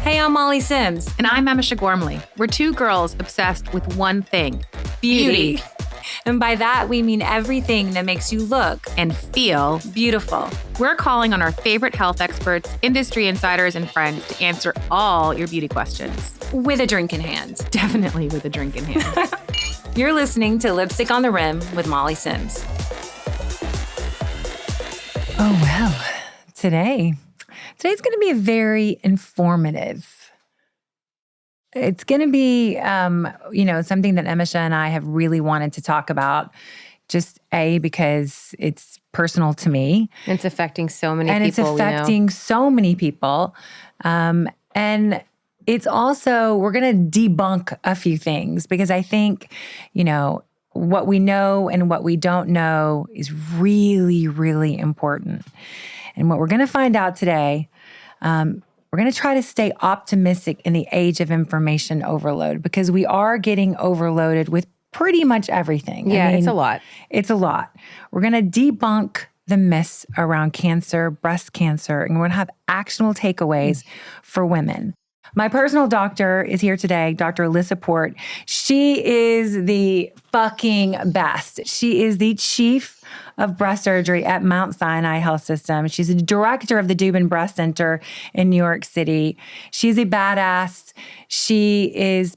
Hey, I'm Molly Sims. And I'm Emese Gormley. We're two girls obsessed with one thing, beauty. And by that, we mean everything that makes you look And feel beautiful. We're calling on our favorite health experts, industry insiders, and friends to answer all your beauty questions. With a drink in hand. Definitely with a drink in hand. You're listening to Lipstick on the Rim with Molly Sims. Oh, well, today's going to be very informative. It's going to be, something that Emese and I have really wanted to talk about. Just because it's personal to me. It's affecting so many people. And it's affecting so many people. And it's also, we're going to debunk a few things because I think, what we know and what we don't know is really, really important. And what we're going to find out today, we're going to try to stay optimistic in the age of information overload because we are getting overloaded with pretty much everything. Yeah, it's a lot. It's a lot. We're going to debunk the myths around cancer, breast cancer, and we're going to have actionable takeaways for women. My personal doctor is here today, Dr. Elisa Port. She is the fucking best. She is the chief of breast surgery at Mount Sinai Health System. She's the director of the Dubin Breast Center in New York City. She's a badass.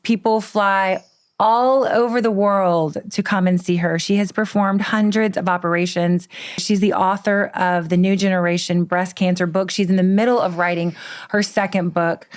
People fly all over the world to come and see her. She has performed hundreds of operations. She's the author of the New Generation Breast Cancer book. She's in the middle of writing her second book.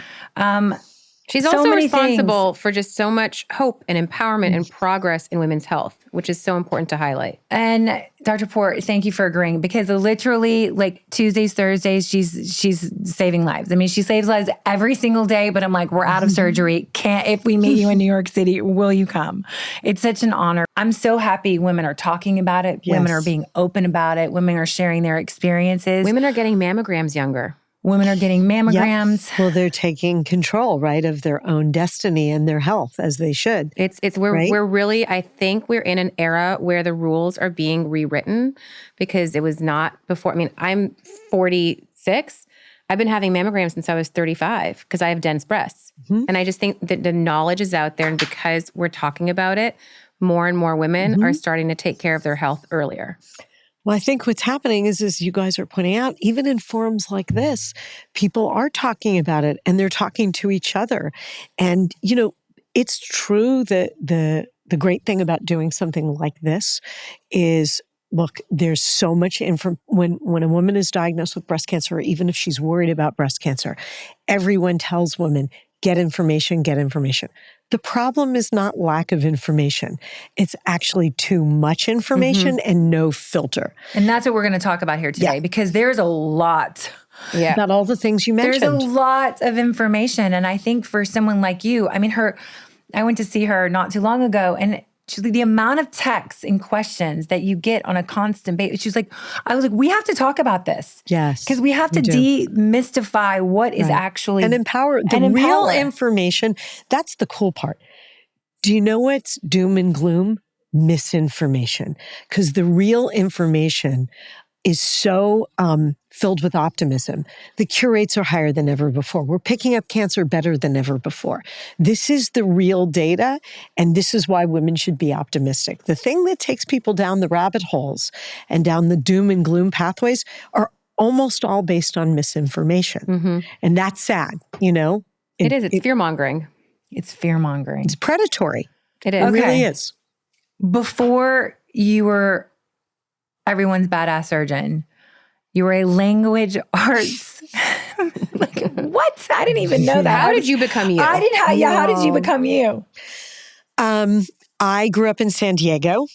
She's also responsible for just so much hope and empowerment and progress in women's health, which is so important to highlight. And Dr. Port, thank you for agreeing because literally like Tuesdays, Thursdays, she's saving lives. I mean, she saves lives every single day, but I'm like, we're out of surgery. If we meet you in New York City, will you come? It's such an honor. I'm so happy women are talking about it. Yes. Women are being open about it. Women are sharing their experiences. Women are getting mammograms younger. Women are getting mammograms. Yep. Well, they're taking control, right, of their own destiny and their health as they should. We're really, I think we're in an era where the rules are being rewritten because it was not before. I mean, I'm 46. I've been having mammograms since I was 35 because I have dense breasts. Mm-hmm. And I just think that the knowledge is out there. And because we're talking about it, more and more women are starting to take care of their health earlier. Well, I think what's happening is you guys are pointing out, even in forums like this, people are talking about it and they're talking to each other. And, it's true that the great thing about doing something like this is, look, there's so much when a woman is diagnosed with breast cancer, or even if she's worried about breast cancer, everyone tells women, get information, get information. The problem is not lack of information. It's actually too much information and no filter. And that's what we're going to talk about here today because there's a lot. Yeah. About all the things you mentioned. There's a lot of information. And I think for someone like you, I mean, I went to see her not too long ago and the amount of texts and questions that you get on a constant basis. I was like, we have to talk about this. Yes. Because we have to demystify what is actually. And empower. Real information. That's the cool part. Do you know what's doom and gloom? Misinformation. Because the real information is so filled with optimism. The cure rates are higher than ever before. We're picking up cancer better than ever before. This is the real data, and this is why women should be optimistic. The thing that takes people down the rabbit holes and down the doom and gloom pathways are almost all based on misinformation. Mm-hmm. And that's sad, It is. It's fear-mongering. It's fear-mongering. It's predatory. It is. It really is. Before you were everyone's badass surgeon, you were a language arts. What? I didn't even know that. How did you become you? How did you become you? I grew up in San Diego,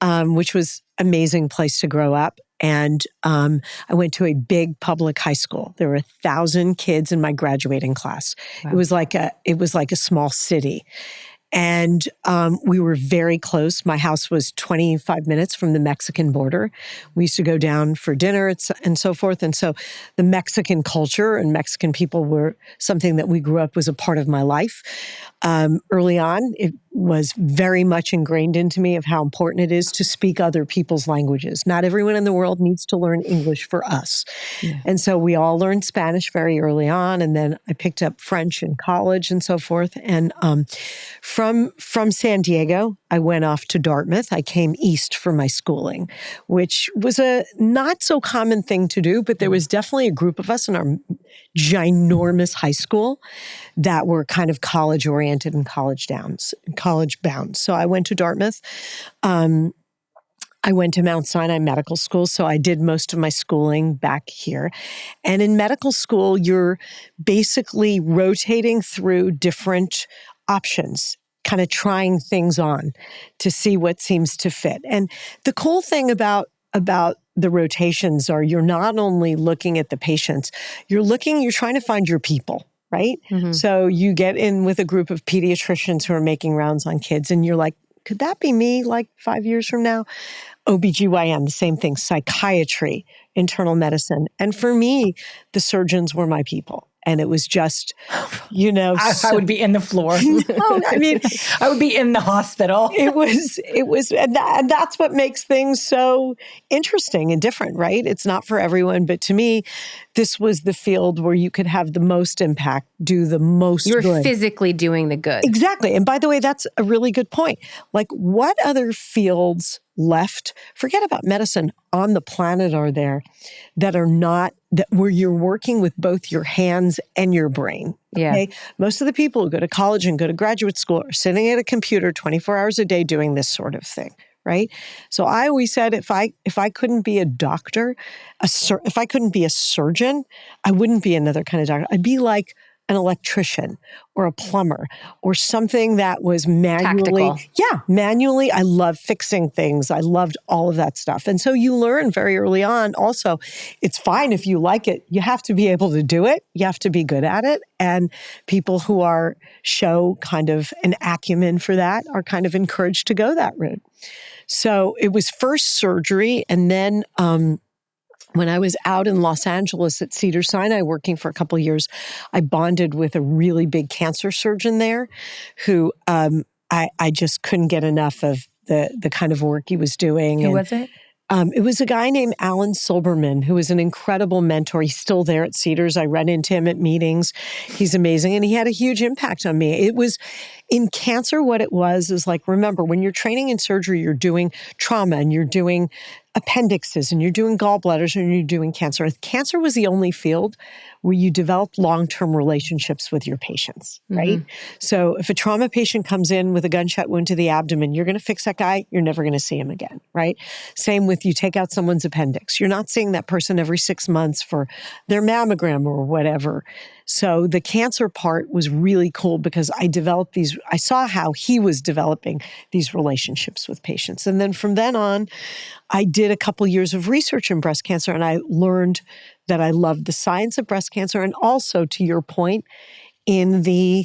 which was an amazing place to grow up. And I went to a big public high school. There were 1,000 kids in my graduating class. Wow. It was like a small city. And we were very close. My house was 25 minutes from the Mexican border. We used to go down for dinner and so forth. And so the Mexican culture and Mexican people were something that we grew up was a part of my life. Early on, it was very much ingrained into me of how important it is to speak other people's languages. Not everyone in the world needs to learn English for us. Yeah. And so we all learned Spanish very early on. And then I picked up French in college and so forth. And from San Diego, I went off to Dartmouth. I came east for my schooling, which was a not so common thing to do, but there was definitely a group of us in our ginormous high school that were kind of college oriented and college bound. So I went to Dartmouth. I went to Mount Sinai Medical School, so I did most of my schooling back here. And in medical school, you're basically rotating through different options, kind of trying things on to see what seems to fit. And the cool thing about the rotations are you're not only looking at the patients, you're trying to find your people, right? Mm-hmm. So you get in with a group of pediatricians who are making rounds on kids and you're like, could that be me like 5 years from now? OBGYN, the same thing, psychiatry, internal medicine. And for me, the surgeons were my people. And it was just, I would be in the floor. No, I mean, I would be in the hospital. It was, and that's what makes things so interesting and different, right? It's not for everyone, but to me, this was the field where you could have the most impact, do the most good. You're physically doing the good. Exactly. And by the way, that's a really good point. Like, what other fields left, forget about medicine, on the planet are there that are not, that where you're working with both your hands and your brain? Yeah. Okay? Most of the people who go to college and go to graduate school are sitting at a computer 24 hours a day doing this sort of thing, right? So I always said, if I couldn't be a doctor, if I couldn't be a surgeon, I wouldn't be another kind of doctor. I'd be like an electrician or a plumber or something that was manually. Tactical. Yeah, manually. I love fixing things. I loved all of that stuff. And so you learn very early on also, it's fine if you like it. You have to be able to do it. You have to be good at it. And people who show kind of an acumen for that are kind of encouraged to go that route. So it was first surgery, and then when I was out in Los Angeles at Cedars-Sinai working for a couple of years, I bonded with a really big cancer surgeon there who I just couldn't get enough of the kind of work he was doing. Who was it? It was a guy named Alan Silberman, who was an incredible mentor. He's still there at Cedars. I run into him at meetings. He's amazing. And he had a huge impact on me. It was in cancer, what it was is like, remember, when you're training in surgery, you're doing trauma and you're doing appendixes and you're doing gallbladders and you're doing cancer. Cancer was the only field where you developed long-term relationships with your patients, right? Mm-hmm. So if a trauma patient comes in with a gunshot wound to the abdomen, you're going to fix that guy. You're never going to see him again, right? Same with you take out someone's appendix. You're not seeing that person every 6 months for their mammogram or whatever. So the cancer part was really cool because I saw how he was developing these relationships with patients. And then from then on, I did a couple years of research in breast cancer, and I learned that I loved the science of breast cancer. And also, to your point, in the,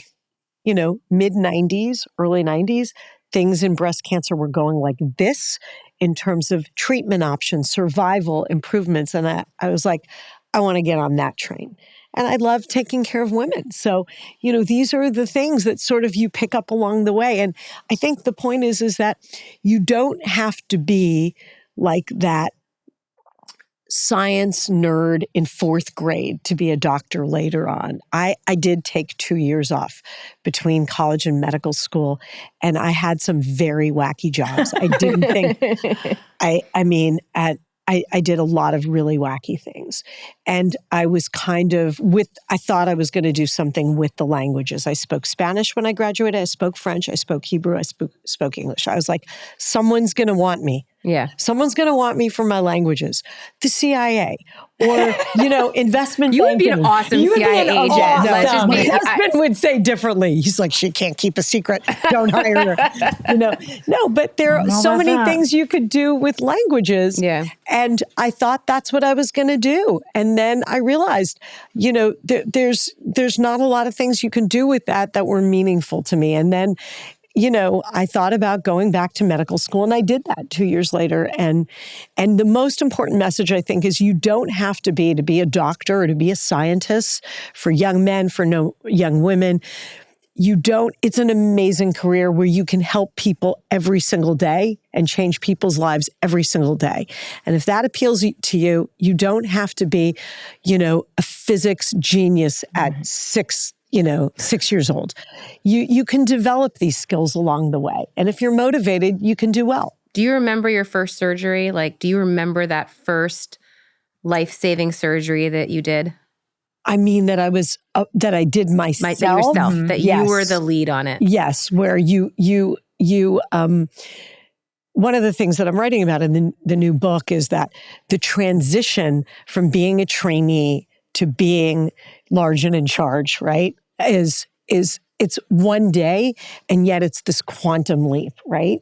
mid-90s, early 90s, things in breast cancer were going like this in terms of treatment options, survival, improvements. And I was like, I want to get on that train. And I love taking care of women. So, these are the things that sort of you pick up along the way. And I think the point is that you don't have to be like that science nerd in 4th grade to be a doctor later on. I did take 2 years off between college and medical school, and I had some very wacky jobs. I didn't think, I did a lot of really wacky things. And I was I thought I was going to do something with the languages. I spoke Spanish when I graduated. I spoke French. I spoke Hebrew. I spoke English. I was like, someone's going to want me. Yeah. Someone's going to want me for my languages. The CIA or, investment You would be banking. an awesome You would be CIA an agent. awesome- Let's just My be- husband would say differently. He's like, she can't keep a secret. Don't hire her. No, but there are so many things you could do with languages. Yeah. And I thought that's what I was going to do. And then I realized, there's not a lot of things you can do with that were meaningful to me. And then, I thought about going back to medical school, and I did that 2 years later. And the most important message, I think, is you don't have to be a doctor or to be a scientist for young men, for no young women. It's an amazing career where you can help people every single day and change people's lives every single day. And if that appeals to you, you don't have to be, a physics genius at 6 years old. You can develop these skills along the way. And if you're motivated, you can do well. Do you remember your first surgery? Do you remember that first life-saving surgery that you did? I mean, that I did myself. That you were the lead on it. Yes, where you one of the things that I'm writing about in the new book is that the transition from being a trainee to being large and in charge, right, is it's one day, and yet it's this quantum leap, right?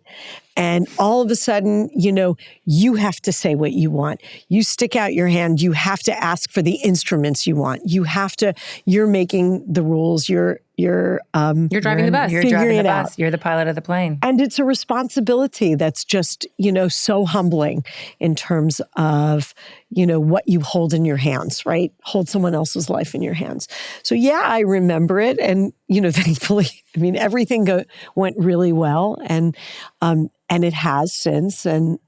And all of a sudden, you have to say what you want. You stick out your hand. You have to ask for the instruments you want. You're making the rules. You're driving the bus. You're driving the bus. You're the pilot of the plane. And it's a responsibility that's just, so humbling in terms of, what you hold in your hands, right? Hold someone else's life in your hands. So yeah, I remember it. And, thankfully, everything went really well. And it has since. And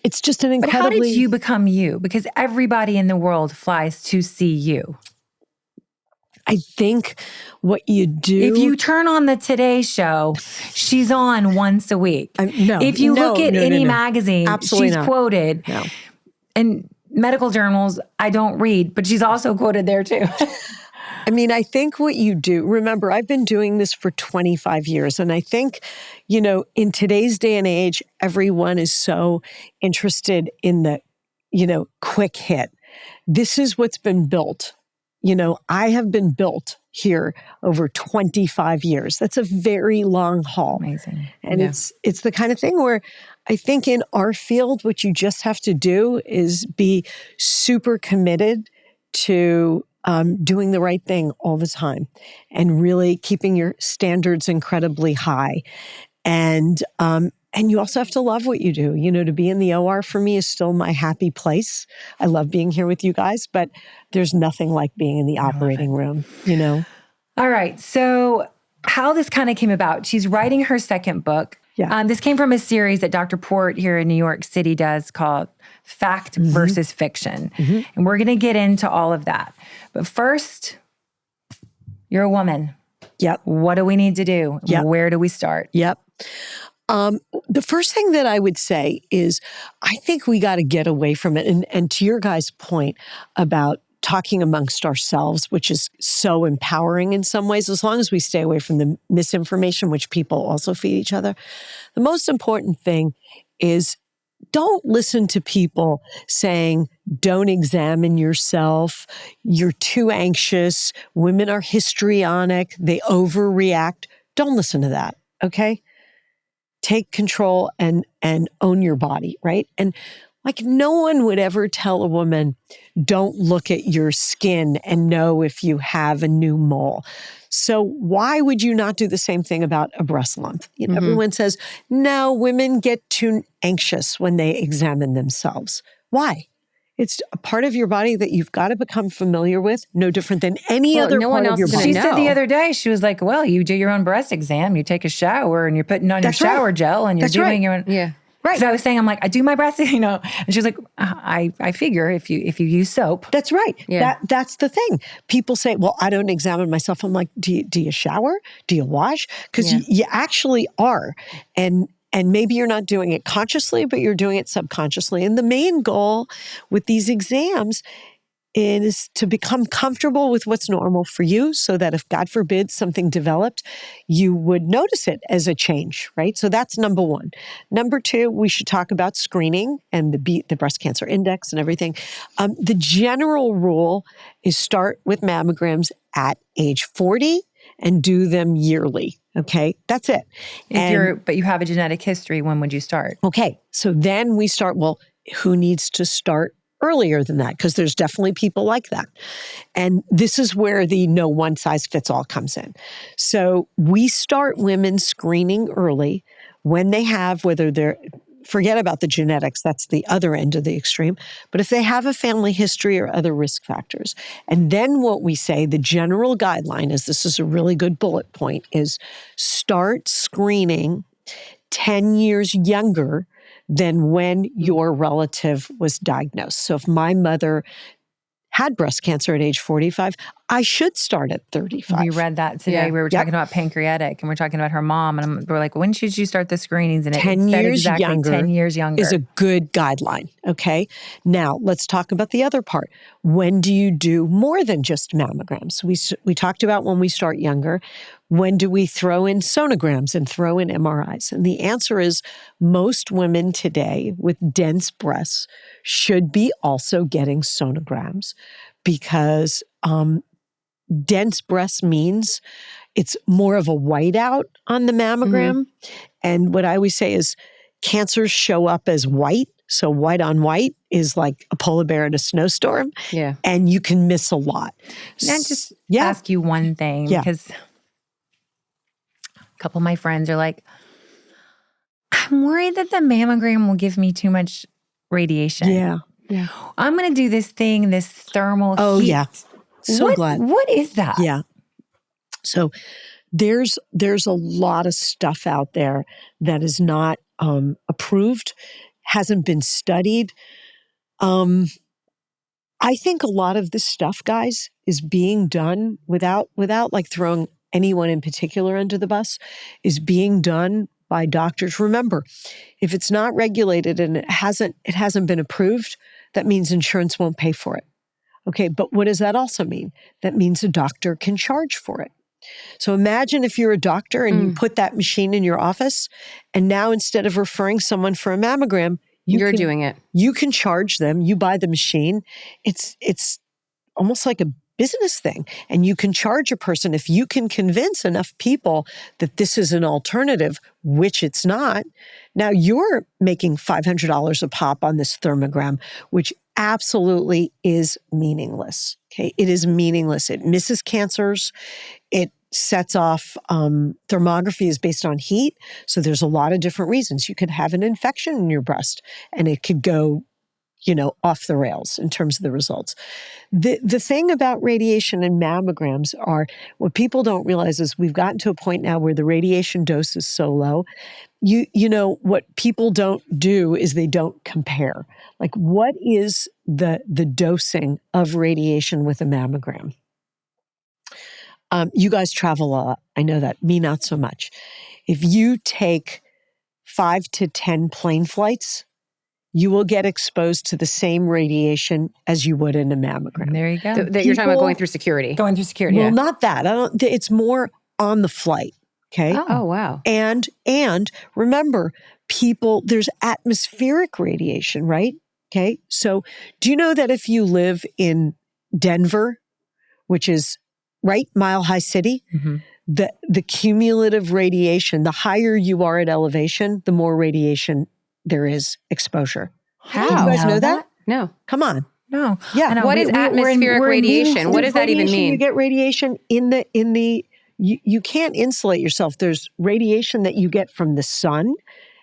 it's just an incredibly... But how did you become you? Because everybody in the world flies to see you. I think what you do... If you turn on the Today Show, she's on once a week. If you look at any magazine, she's quoted. No. And medical journals, I don't read, but she's also quoted there too. I think what you do... Remember, I've been doing this for 25 years. And I think, in today's day and age, everyone is so interested in the, quick hit. This is what's been built. I have been built here over 25 years. That's a very long haul. Amazing. And it's the kind of thing where I think in our field, what you just have to do is be super committed to doing the right thing all the time and really keeping your standards incredibly high. And you also have to love what you do. To be in the OR for me is still my happy place. I love being here with you guys, but there's nothing like being in the operating room, All right. So how this kind of came about, she's writing her second book. Yeah. This came from a series that Dr. Port here in New York City does called Fact versus Fiction. Mm-hmm. And we're going to get into all of that. But first, you're a woman. Yep. What do we need to do? Yep. Where do we start? Yep. The first thing that I would say is I think we got to get away from it. And to your guys' point about talking amongst ourselves, which is so empowering in some ways, as long as we stay away from the misinformation, which people also feed each other. The most important thing is don't listen to people saying, don't examine yourself, you're too anxious, women are histrionic, they overreact. Don't listen to that, okay? Take control and own your body, right? And no one would ever tell a woman, don't look at your skin and know if you have a new mole. So why would you not do the same thing about a breast lump? Everyone says, no, women get too anxious when they examine themselves. Why? It's a part of your body that you've got to become familiar with, no different than any other part of your body. She said the other day, she was like, well, you do your own breast exam, you take a shower, and you're putting on your shower gel, and you're doing your own... Yeah. Right. So I was saying, I'm like, I do my breast, and she was like, I figure if you use soap. That's right. Yeah. That's the thing. People say, well, I don't examine myself. I'm like, do you shower? Do you wash? Because you actually are. And maybe you're not doing it consciously, but you're doing it subconsciously. And the main goal with these exams is to become comfortable with what's normal for you so that if, God forbid, something developed, you would notice it as a change, right? So that's number one. Number two, we should talk about screening and the breast cancer index and everything. The general rule is start with mammograms at age 40 and do them yearly. Okay, that's it. But you have a genetic history, when would you start? Okay, so then we start, well, who needs to start earlier than that, because there's definitely people like that. And this is where the no one size fits all comes in. So we start women screening early when they have, whether they're, forget about the genetics, that's the other end of the extreme, but if they have a family history or other risk factors. And then what we say, the general guideline is, this is a really good bullet point, is start screening 10 years younger than when your relative was diagnosed. So if my mother had breast cancer at age 45, I should start at 35. We read that today. Yeah. We were talking about pancreatic, and we're talking about her mom, and we're like, when should you start the screenings? And it 10 said years exactly younger 10 years younger is a good guideline, okay? Now, let's talk about the other part. When do you do more than just mammograms? We talked about when we start younger. When do we throw in sonograms and throw in MRIs? And the answer is most women today with dense breasts should be also getting sonograms, because dense breast means it's more of a whiteout on the mammogram. And what I always say is cancers show up as white. So white on white is like a polar bear in a snowstorm. Yeah. And you can miss a lot. Can I just ask you one thing? Yeah. Because a couple of my friends are like, I'm worried that the mammogram will give me too much radiation. Yeah. I'm going to do this thing, this thermal Oh, heat. yeah. So glad. What is that? Yeah. So there's a lot of stuff out there that is not approved, hasn't been studied. I think a lot of this stuff, guys, is being done without like throwing anyone in particular under the bus, is being done by doctors. Remember, if it's not regulated and it hasn't been approved, that means insurance won't pay for it. Okay, but what does that also mean? That means a doctor can charge for it. So imagine if you're a doctor and you put that machine in your office, and now instead of referring someone for a mammogram, You're doing it. You can charge them. You buy the machine. It's almost like a business thing. And you can charge a person if you can convince enough people that this is an alternative, which it's not. Now you're making $500 a pop on this thermogram, which absolutely is meaningless. Okay, it is meaningless. It misses cancers. It sets off, thermography is based on heat. So there's a lot of different reasons. You could have an infection in your breast and it could go, off the rails in terms of the results. The thing about radiation and mammograms are, what people don't realize is we've gotten to a point now where the radiation dose is so low. What people don't do is they don't compare. Like, what is the dosing of radiation with a mammogram? You guys travel a lot. I know that. Me, not so much. If you take 5 to 10 plane flights, you will get exposed to the same radiation as you would in a mammogram. There you go. You're talking about going through security. Going through security. Well, yeah. not that. It's more on the flight. Okay. Oh, wow. And remember, there's atmospheric radiation, right? Okay. So do you know that if you live in Denver, which is right, Mile High City, the cumulative radiation, the higher you are at elevation, the more radiation there is exposure. How? Do you guys know that? No. Come on. No. Yeah. What is atmospheric radiation? What does that even mean? You get radiation in the you can't insulate yourself. There's radiation that you get from the sun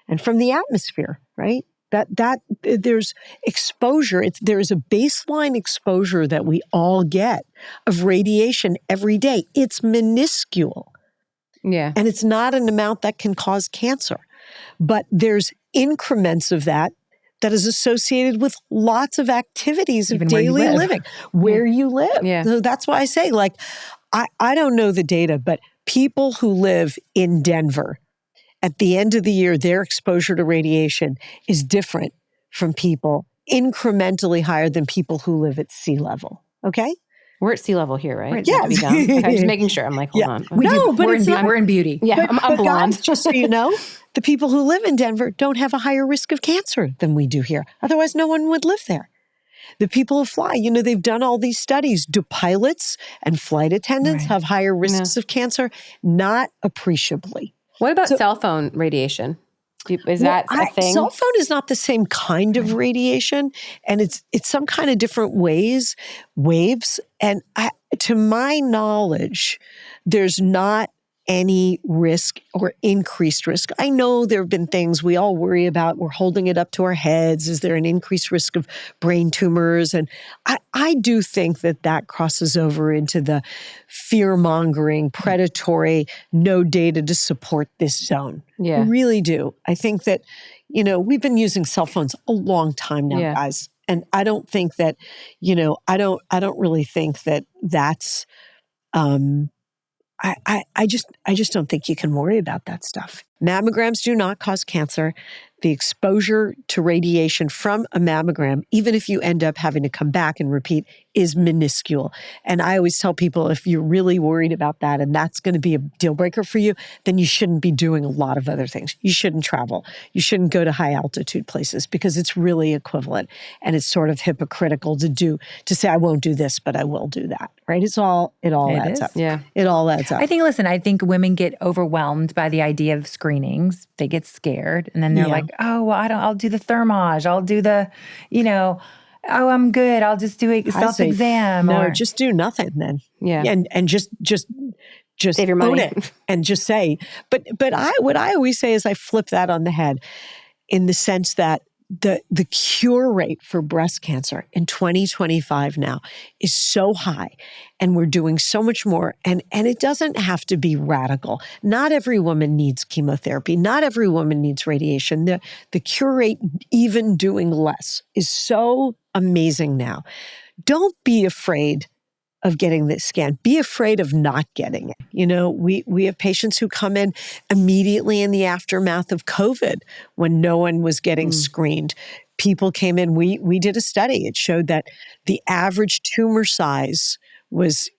and from the atmosphere, right? That there's exposure. There is a baseline exposure that we all get of radiation every day. It's minuscule. Yeah. And it's not an amount that can cause cancer. But there's increments of that is associated with lots of activities of daily living, where you live. Yeah. So that's why I say, I don't know the data, but people who live in Denver, at the end of the year, their exposure to radiation is different from people incrementally higher than people who live at sea level. Okay? We're at sea level here, right? Yeah. Okay, I'm just making sure. I'm like, hold on. We're in beauty. Yeah, I'm blonde. Guys, just so you know, the people who live in Denver don't have a higher risk of cancer than we do here. Otherwise, no one would live there. The people who fly, they've done all these studies. Do pilots and flight attendants have higher risks of cancer? Not appreciably. What about cell phone radiation? Is that a thing? Cell phone is not the same kind of radiation, and it's some kind of different waves. And to my knowledge, there's not any risk or increased risk. I know there have been things we all worry about. We're holding it up to our heads. Is there an increased risk of brain tumors? And I do think that crosses over into the fear-mongering, predatory, no data to support this zone. Yeah. I really do. I think that, we've been using cell phones a long time now, guys. And I don't think that, I don't really think that that's, I just don't think you can worry about that stuff. Mammograms do not cause cancer. The exposure to radiation from a mammogram, even if you end up having to come back and repeat, is minuscule. And I always tell people, if you're really worried about that and that's going to be a deal breaker for you, then you shouldn't be doing a lot of other things. You shouldn't travel. You shouldn't go to high altitude places because it's really equivalent. And it's sort of hypocritical to say, I won't do this, but I will do that, right? It all adds up. Yeah. It all adds up. I think women get overwhelmed by the idea of screenings. They get scared and then they're like, oh, well, I'll do the thermage. I'll do the, oh, I'm good. I'll just do a self-exam. No, just do nothing then. Yeah. And just save your money. own it and just say, but what I always say is I flip that on the head in the sense that the cure rate for breast cancer in 2025 now is so high, and we're doing so much more. And it doesn't have to be radical. Not every woman needs chemotherapy. Not every woman needs radiation. The cure rate, even doing less, is so amazing now. Don't be afraid of getting this scan. Be afraid of not getting it. We have patients who come in immediately in the aftermath of COVID when no one was getting screened. People came in, we did a study. It showed that the average tumor size was,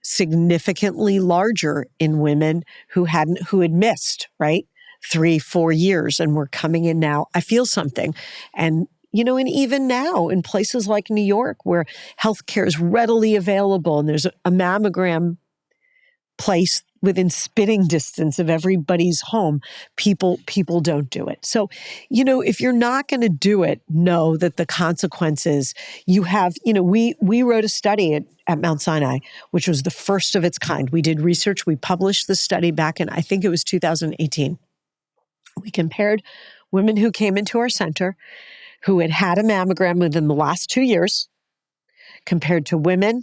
significantly larger in women who had missed, right? 3-4 years and were coming in now. I feel something. And and even now in places like New York where healthcare is readily available and there's a mammogram place within spitting distance of everybody's home, people don't do it. So, if you're not going to do it, know that the consequences you have, we wrote a study at Mount Sinai, which was the first of its kind. We did research. We published the study back in, I think it was 2018. We compared women who came into our center who had a mammogram within the last 2 years compared to women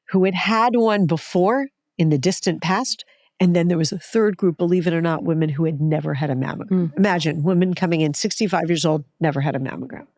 who had one before in the distant past. And then there was a third group, believe it or not, women who had never had a mammogram. Imagine women coming in 65 years old, never had a mammogram.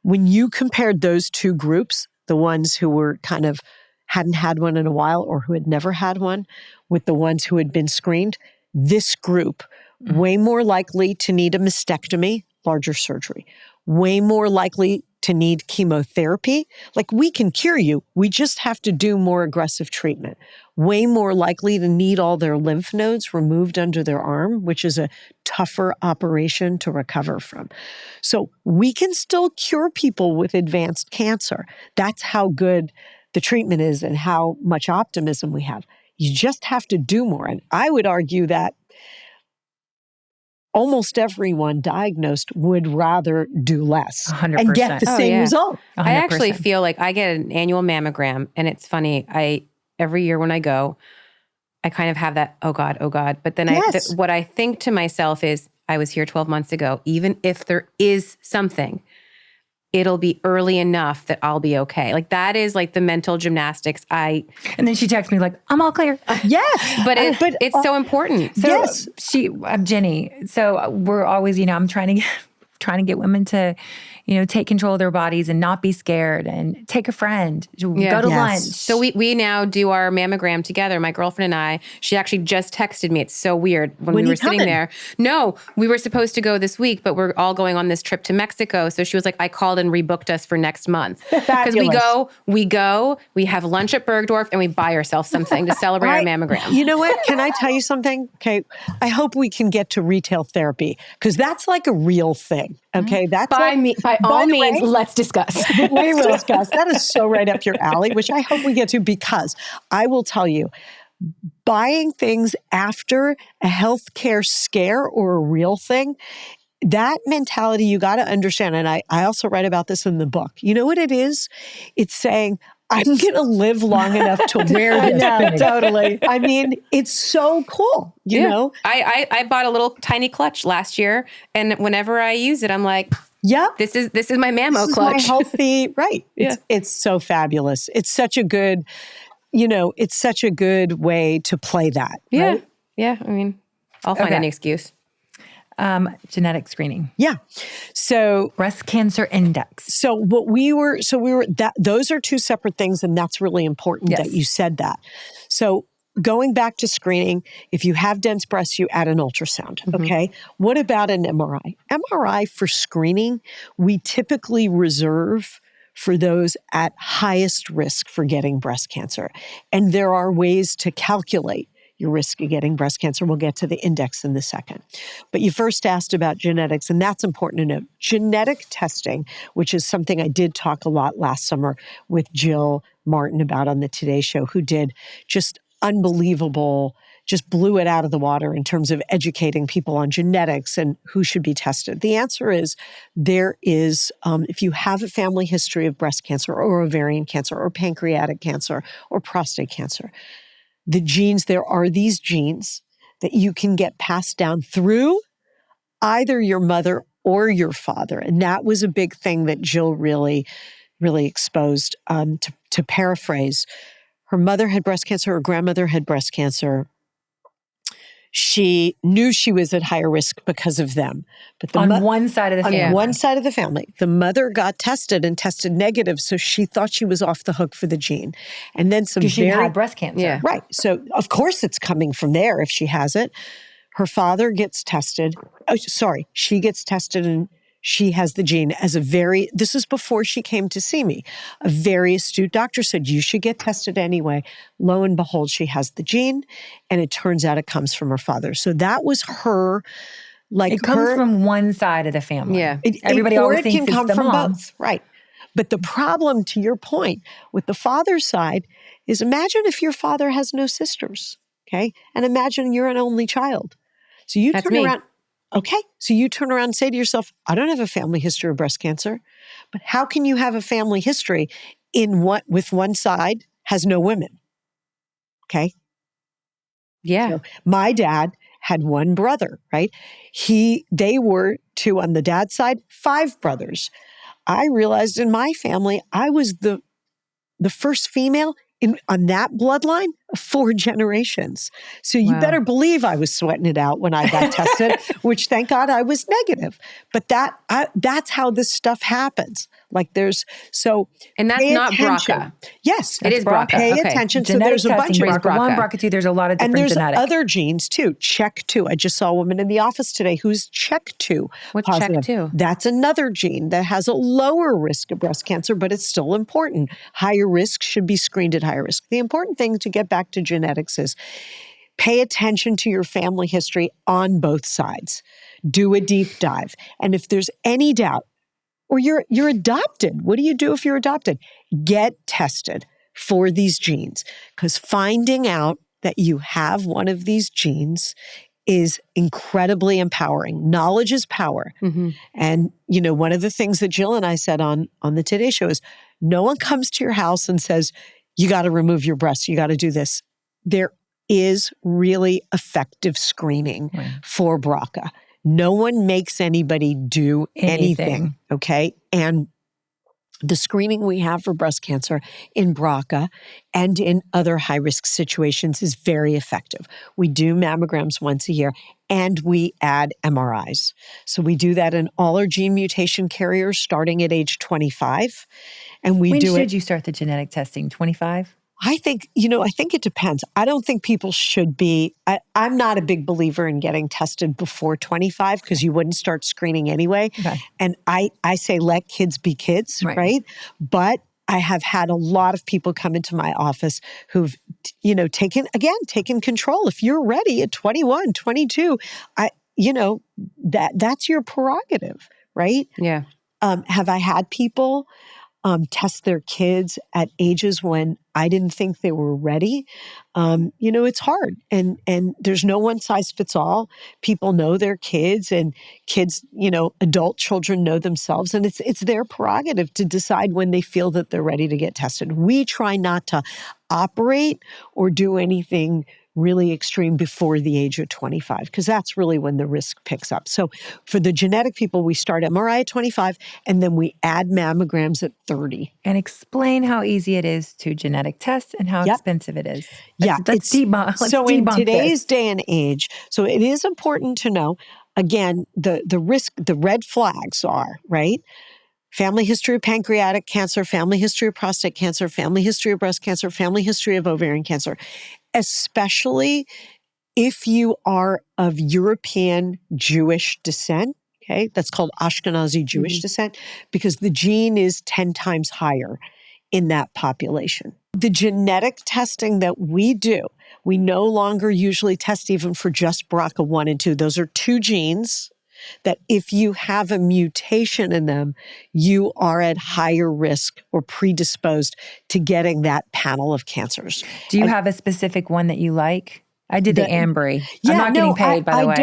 When you compared those two groups, the ones who were kind of hadn't had one in a while or who had never had one with the ones who had been screened, this group, way more likely to need a mastectomy, larger surgery, way more likely to need chemotherapy. Like, we can cure you. We just have to do more aggressive treatment. Way more likely to need all their lymph nodes removed under their arm, which is a tougher operation to recover from. So we can still cure people with advanced cancer. That's how good the treatment is and how much optimism we have. You just have to do more. And I would argue that almost everyone diagnosed would rather do less 100%. and get the same result. 100%. I actually feel like I get an annual mammogram, and it's funny. Every year when I go, I kind of have that, oh God. But then what I think to myself is, I was here 12 months ago. Even if there is something, it'll be early enough that I'll be okay. Like, that is like the mental gymnastics. And then she texts me like, I'm all clear. Yes. But it's so important. So yes. Jenny, so we're always, I'm trying to get women to, take control of their bodies and not be scared and take a friend, go to lunch. So we now do our mammogram together. My girlfriend and I, she actually just texted me. It's so weird when we were sitting there. No, we were supposed to go this week, but we're all going on this trip to Mexico. So she was like, I called and rebooked us for next month. Because we have lunch at Bergdorf and we buy ourselves something to celebrate our mammogram. You know what? Can I tell you something? Okay. I hope we can get to retail therapy because that's like a real thing. Okay. That's by all means, let's discuss. We will discuss. That is so right up your alley, which I hope we get to, because I will tell you, buying things after a healthcare scare or a real thing, that mentality you got to understand. And I also write about this in the book. You know what it is? It's saying, I'm going to live long enough to wear this. No, totally. I mean, it's so cool, you know? I bought a little tiny clutch last year, and whenever I use it, I'm like, Yeah. this is my Mammo clutch. My healthy, right. Yeah. It's so fabulous. It's such a good, it's such a good way to play that. Yeah. Right? Yeah. I mean, I'll find any excuse. Genetic screening. Yeah. So Breast cancer index. those are two separate things. And that's really important that you said that. So going back to screening, if you have dense breasts, you add an ultrasound. Okay. What about an MRI? MRI for screening, we typically reserve for those at highest risk for getting breast cancer. And there are ways to calculate your risk of getting breast cancer. We'll get to the index in a second. But you first asked about genetics, and that's important to know. Genetic testing, which is something I did talk a lot last summer with Jill Martin about on the Today Show, who did just unbelievable, just blew it out of the water in terms of educating people on genetics and who should be tested. The answer is there is, if you have a family history of breast cancer or ovarian cancer or pancreatic cancer or prostate cancer, there are these genes that you can get passed down through either your mother or your father. And that was a big thing that Jill really, really exposed. To paraphrase, her mother had breast cancer, her grandmother had breast cancer. She knew she was at higher risk because of them. But on one side of the family. On one side of the family. The mother got tested and tested negative, so she thought she was off the hook for the gene. And then she had breast cancer. Yeah. Right. So, of course, it's coming from there if she has it. Her father gets tested. She gets tested and she has the gene this is before she came to see me. A very astute doctor said, you should get tested anyway. Lo and behold, she has the gene, and it turns out it comes from her father. So that was her, it comes from one side of the family. Yeah. Everybody always thinks it's the mom. Or it can come from both. Right. But the problem, to your point, with the father's side is imagine if your father has no sisters, okay? And imagine you're an only child. So you turn around. Okay, so you turn around and say to yourself, I don't have a family history of breast cancer, but how can you have a family history with one side has no women? Okay? Yeah. So my dad had one brother, right? They were two on the dad's side, 5 brothers. I realized in my family, I was the first female on that bloodline of 4 generations. So you better believe I was sweating it out when I got tested, which thank God I was negative. But that's how this stuff happens. And that's not BRCA. Yes. It is BRCA. Pay attention. Genetic So there's a bunch of BRCA1, BRCA2, there's a lot of different genetics. And there's other genes too. CHEK2. I just saw a woman in the office today who's CHEK2 What's positive. CHEK2? That's another gene that has a lower risk of breast cancer, but it's still important. Higher risk should be screened at higher risk. The important thing to get back to genetics is pay attention to your family history on both sides. Do a deep dive. And if there's any doubt, or you're adopted. What do you do if you're adopted? Get tested for these genes, because finding out that you have one of these genes is incredibly empowering. Knowledge is power. Mm-hmm. And, one of the things that Jill and I said on the Today Show is no one comes to your house and says, you got to remove your breasts. You got to do this. There is really effective screening for BRCA. No one makes anybody do anything, okay? And the screening we have for breast cancer in BRCA and in other high-risk situations is very effective. We do mammograms once a year, and we add MRIs. So we do that in all our gene mutation carriers starting at age 25. And when should you start the genetic testing? 25? I think it depends. I don't think people should be, I'm not a big believer in getting tested before 25 because you wouldn't start screening anyway. Okay. And I say let kids be kids, right? But I have had a lot of people come into my office who've, taken control. If you're ready at 21, 22, that's your prerogative, right? Yeah. Have I had people test their kids at ages when I didn't think they were ready. It's hard, and there's no one size fits all. People know their kids, and kids, adult children know themselves, and it's their prerogative to decide when they feel that they're ready to get tested. We try not to operate or do anything really extreme before the age of 25, because that's really when the risk picks up. So for the genetic people, we start MRI at 25, and then we add mammograms at 30. And explain how easy it is to genetic test and how expensive it is. Let's debunk in today's this. day and age, so it is important to know, again, the risk, the red flags are, right? Family history of pancreatic cancer, family history of prostate cancer, family history of breast cancer, family history of ovarian cancer, especially if you are of European Jewish descent. Okay, that's called Ashkenazi Jewish descent, because the gene is 10 times higher in that population. The genetic testing that we do, we no longer usually test even for just BRCA1 and 2. Those are two genes that if you have a mutation in them, you are at higher risk or predisposed to getting that panel of cancers. Do you have a specific one that you like? I did the Ambry. Yeah, I'm not getting paid, by the way.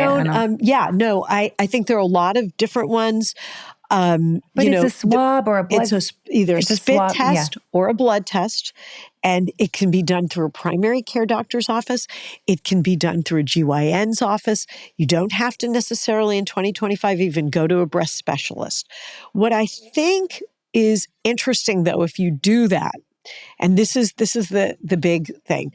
I think there are a lot of different ones. But it's a swab or a blood? It's either a spit test or a blood test. And it can be done through a primary care doctor's office. It can be done through a GYN's office. You don't have to necessarily in 2025 even go to a breast specialist. What I think is interesting, though, if you do that, and this is the big thing,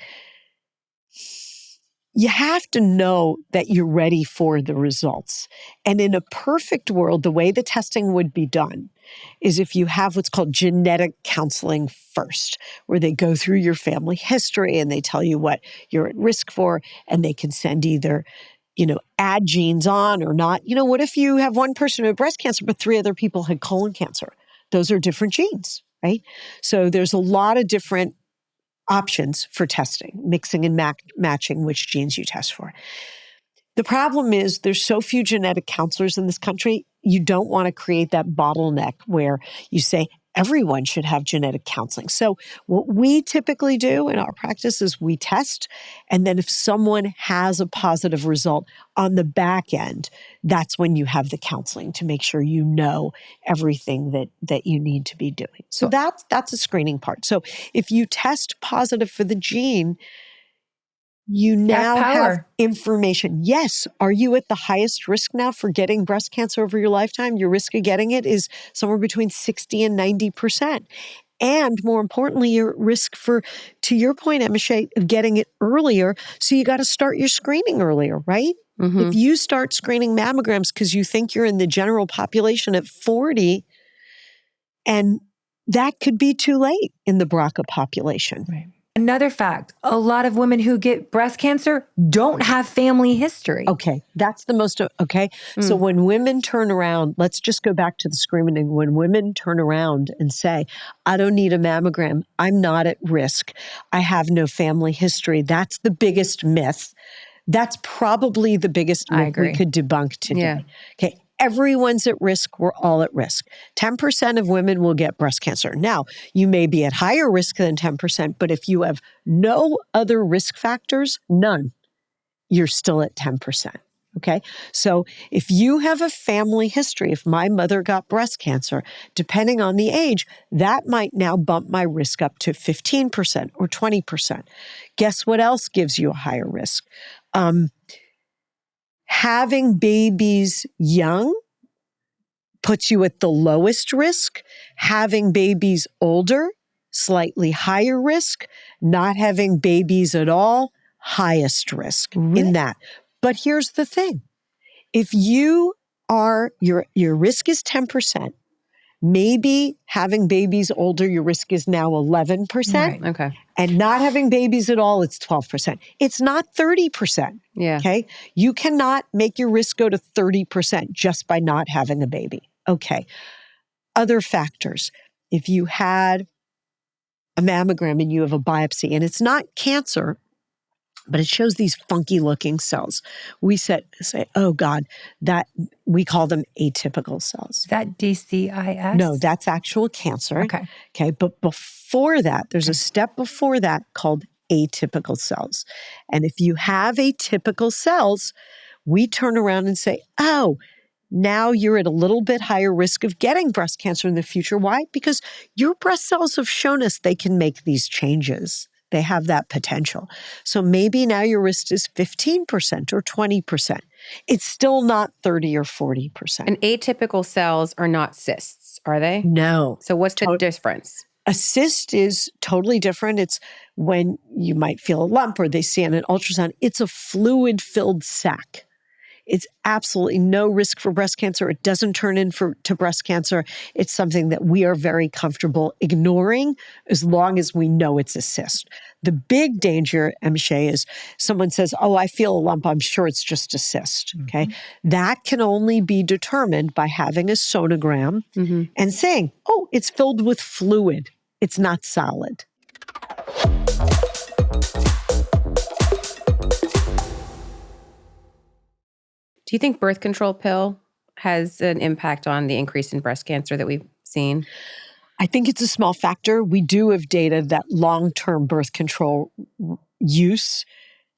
you have to know that you're ready for the results. And in a perfect world, the way the testing would be done is if you have what's called genetic counseling first, where they go through your family history and they tell you what you're at risk for, and they can send either, add genes on or not. What if you have one person with breast cancer, but 3 other people had colon cancer? Those are different genes, right? So there's a lot of different options for testing, mixing and matching which genes you test for. The problem is there's so few genetic counselors in this country, you don't want to create that bottleneck where you say everyone should have genetic counseling. So what we typically do in our practice is we test, and then if someone has a positive result on the back end, that's when you have the counseling to make sure you know everything that you need to be doing. So that's a screening part. So if you test positive for the gene, you now have information. Yes. Are you at the highest risk now for getting breast cancer over your lifetime? Your risk of getting it is somewhere between 60 and 90%. And more importantly, your risk for, to your point, Emese, getting it earlier. So you got to start your screening earlier, right? Mm-hmm. If you start screening mammograms because you think you're in the general population at 40, and that could be too late in the BRCA population. Right. Another fact, a lot of women who get breast cancer don't have family history. Okay, that's the most, okay? So when women turn around, let's just go back to the screening. When women turn around and say, I don't need a mammogram, I'm not at risk, I have no family history, that's the biggest myth. That's probably the biggest myth we could debunk today. Yeah. Okay. Everyone's at risk. We're all at risk. 10% of women will get breast cancer. Now, you may be at higher risk than 10%, but if you have no other risk factors, none, you're still at 10%. Okay? So if you have a family history, if my mother got breast cancer, depending on the age, that might now bump my risk up to 15% or 20%. Guess what else gives you a higher risk? Having babies young puts you at the lowest risk. Having babies older, slightly higher risk. Not having babies at all, highest risk in that. But here's the thing. If you are, your risk is 10%, maybe having babies older, your risk is now 11%. Right. Okay. And not having babies at all, it's 12%. It's not 30%. Yeah. Okay. You cannot make your risk go to 30% just by not having a baby. Okay. Other factors. If you had a mammogram and you have a biopsy and it's not cancer, but it shows these funky looking cells. We say, oh God, that we call them atypical cells. Is that DCIS? No, that's actual cancer. Okay. Okay. But before that, there's a step before that called atypical cells. And if you have atypical cells, we turn around and say, oh, now you're at a little bit higher risk of getting breast cancer in the future. Why? Because your breast cells have shown us they can make these changes. They have that potential. So maybe now your risk is 15% or 20%. It's still not 30 or 40%. And atypical cells are not cysts, are they? No. So what's the difference? A cyst is totally different. It's when you might feel a lump or they see on an ultrasound. It's a fluid-filled sac. It's absolutely no risk for breast cancer. It doesn't turn into breast cancer. It's something that we are very comfortable ignoring as long as we know it's a cyst. The big danger, Emese, is someone says, oh, I feel a lump. I'm sure it's just a cyst. Okay. That can only be determined by having a sonogram and saying, oh, it's filled with fluid. It's not solid. Do you think birth control pill has an impact on the increase in breast cancer that we've seen? I think it's a small factor. We do have data that long-term birth control use,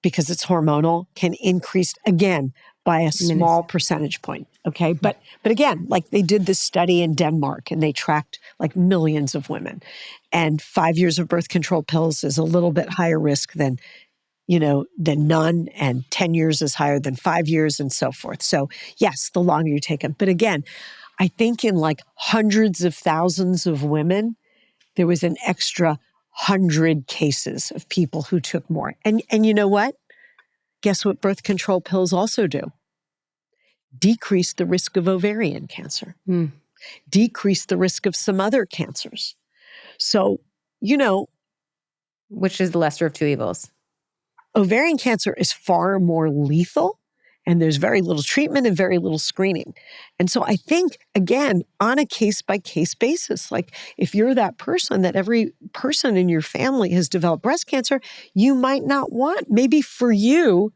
because it's hormonal, can increase again by a small percentage point. Okay. But again, like they did this study in Denmark and they tracked like millions of women, and 5 years of birth control pills is a little bit higher risk than none, and 10 years is higher than 5 years and so forth. So yes, the longer you take them. But again, I think in like hundreds of thousands of women, there was an extra 100 cases of people who took more. And you know what? Guess what birth control pills also do? Decrease the risk of ovarian cancer. Decrease the risk of some other cancers. So, which is the lesser of two evils? Ovarian cancer is far more lethal, and there's very little treatment and very little screening. And so I think, again, on a case-by-case basis, like if you're that person that every person in your family has developed breast cancer, you might not want, maybe for you,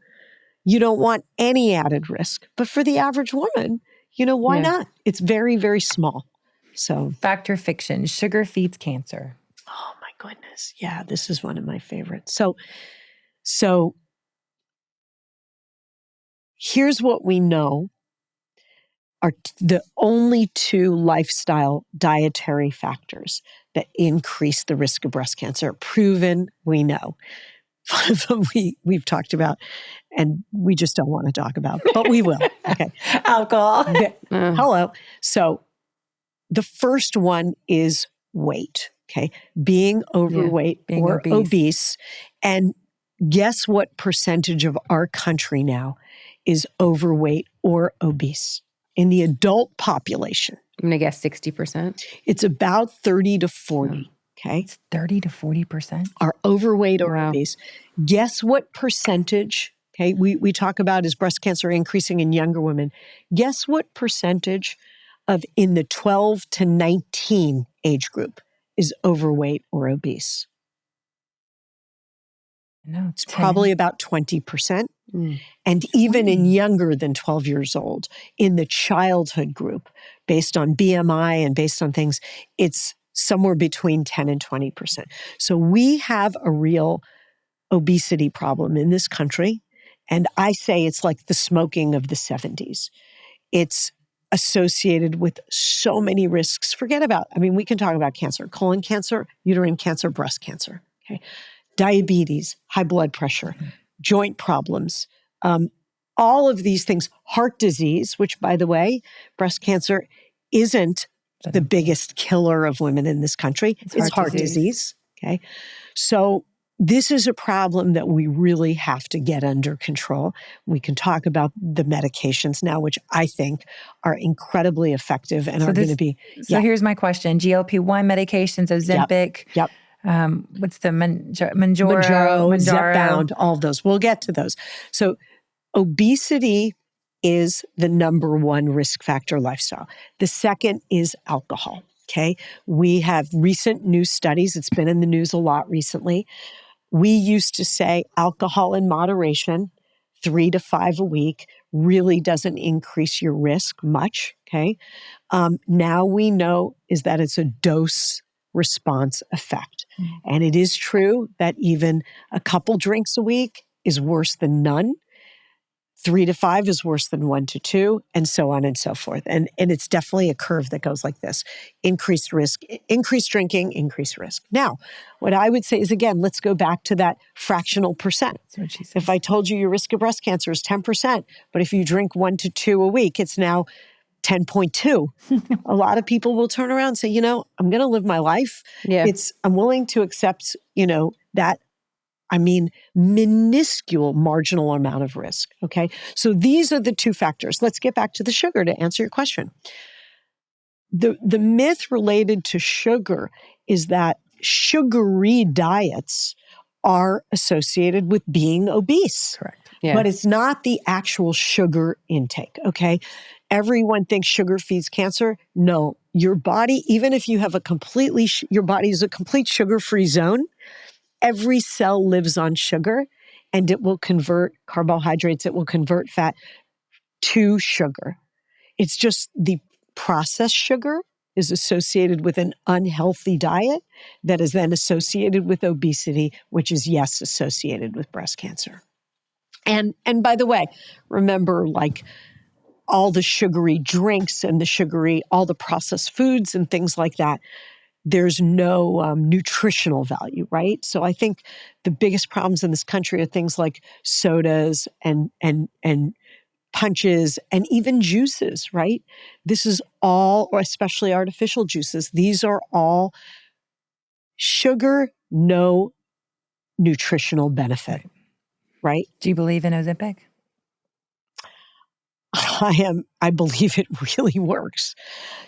you don't want any added risk. But for the average woman, why not? It's very, very small. So, Fact or fiction? Sugar feeds cancer. Oh my goodness. Yeah, this is one of my favorites. So here's what we know are the only two lifestyle dietary factors that increase the risk of breast cancer. Proven, we know. One of them we've talked about and we just don't want to talk about, but we will. Okay. Alcohol. Hello. So the first one is weight. Okay. Being overweight or obese. And guess what percentage of our country now is overweight or obese in the adult population? I'm going to guess 60%. It's about 30 to 40. Okay. It's 30 to 40%. Are overweight or obese. Guess what percentage, okay, we talk about is breast cancer increasing in younger women. Guess what percentage of in the 12 to 19 age group is overweight or obese? No, it's probably about 20%. And even in younger than 12 years old, in the childhood group, based on BMI and based on things, it's somewhere between 10 and 20%. So we have a real obesity problem in this country. And I say it's like the smoking of the 70s. It's associated with so many risks. We can talk about cancer, colon cancer, uterine cancer, breast cancer, okay? Diabetes, high blood pressure, joint problems, all of these things, heart disease, which by the way, breast cancer isn't the biggest killer of women in this country. It's heart disease. Okay. So this is a problem that we really have to get under control. We can talk about the medications now, which I think are incredibly effective and are going to be. So here's my question. GLP-1 medications, Ozempic. Yep. What's the Manjaro, Zepbound, all of those. We'll get to those. So obesity is the number one risk factor lifestyle. The second is alcohol. Okay. We have recent new studies. It's been in the news a lot recently. We used to say alcohol in moderation, 3 to 5 a week, really doesn't increase your risk much, okay? Now we know is that it's a dose response effect. And it is true that even a couple drinks a week is worse than none. 3 to 5 is worse than 1 to 2, and so on and so forth. And it's definitely a curve that goes like this. Increased risk, increased drinking, increased risk. Now, what I would say is, again, let's go back to that fractional percent. That's what she said. If I told you your risk of breast cancer is 10%, but if you drink 1 to 2 a week, it's now 10.2. A lot of people will turn around and say, I'm going to live my life. Yeah. I'm willing to accept, that minuscule marginal amount of risk. Okay. So these are the two factors. Let's get back to the sugar to answer your question. The myth related to sugar is that sugary diets are associated with being obese. Correct. Yeah. But it's not the actual sugar intake. Okay. Everyone thinks sugar feeds cancer. No, your body, even if you have your body is a complete sugar-free zone, every cell lives on sugar and it will convert carbohydrates, it will convert fat to sugar. It's just the processed sugar is associated with an unhealthy diet that is then associated with obesity, which is, yes, associated with breast cancer. And by the way, remember, like all the sugary drinks and all the processed foods and things like that, there's no nutritional value, right? So I think the biggest problems in this country are things like sodas and punches and even juices, right? This is all, or especially artificial juices, these are all sugar, no nutritional benefit, right? Do you believe in Ozempic? I believe it really works.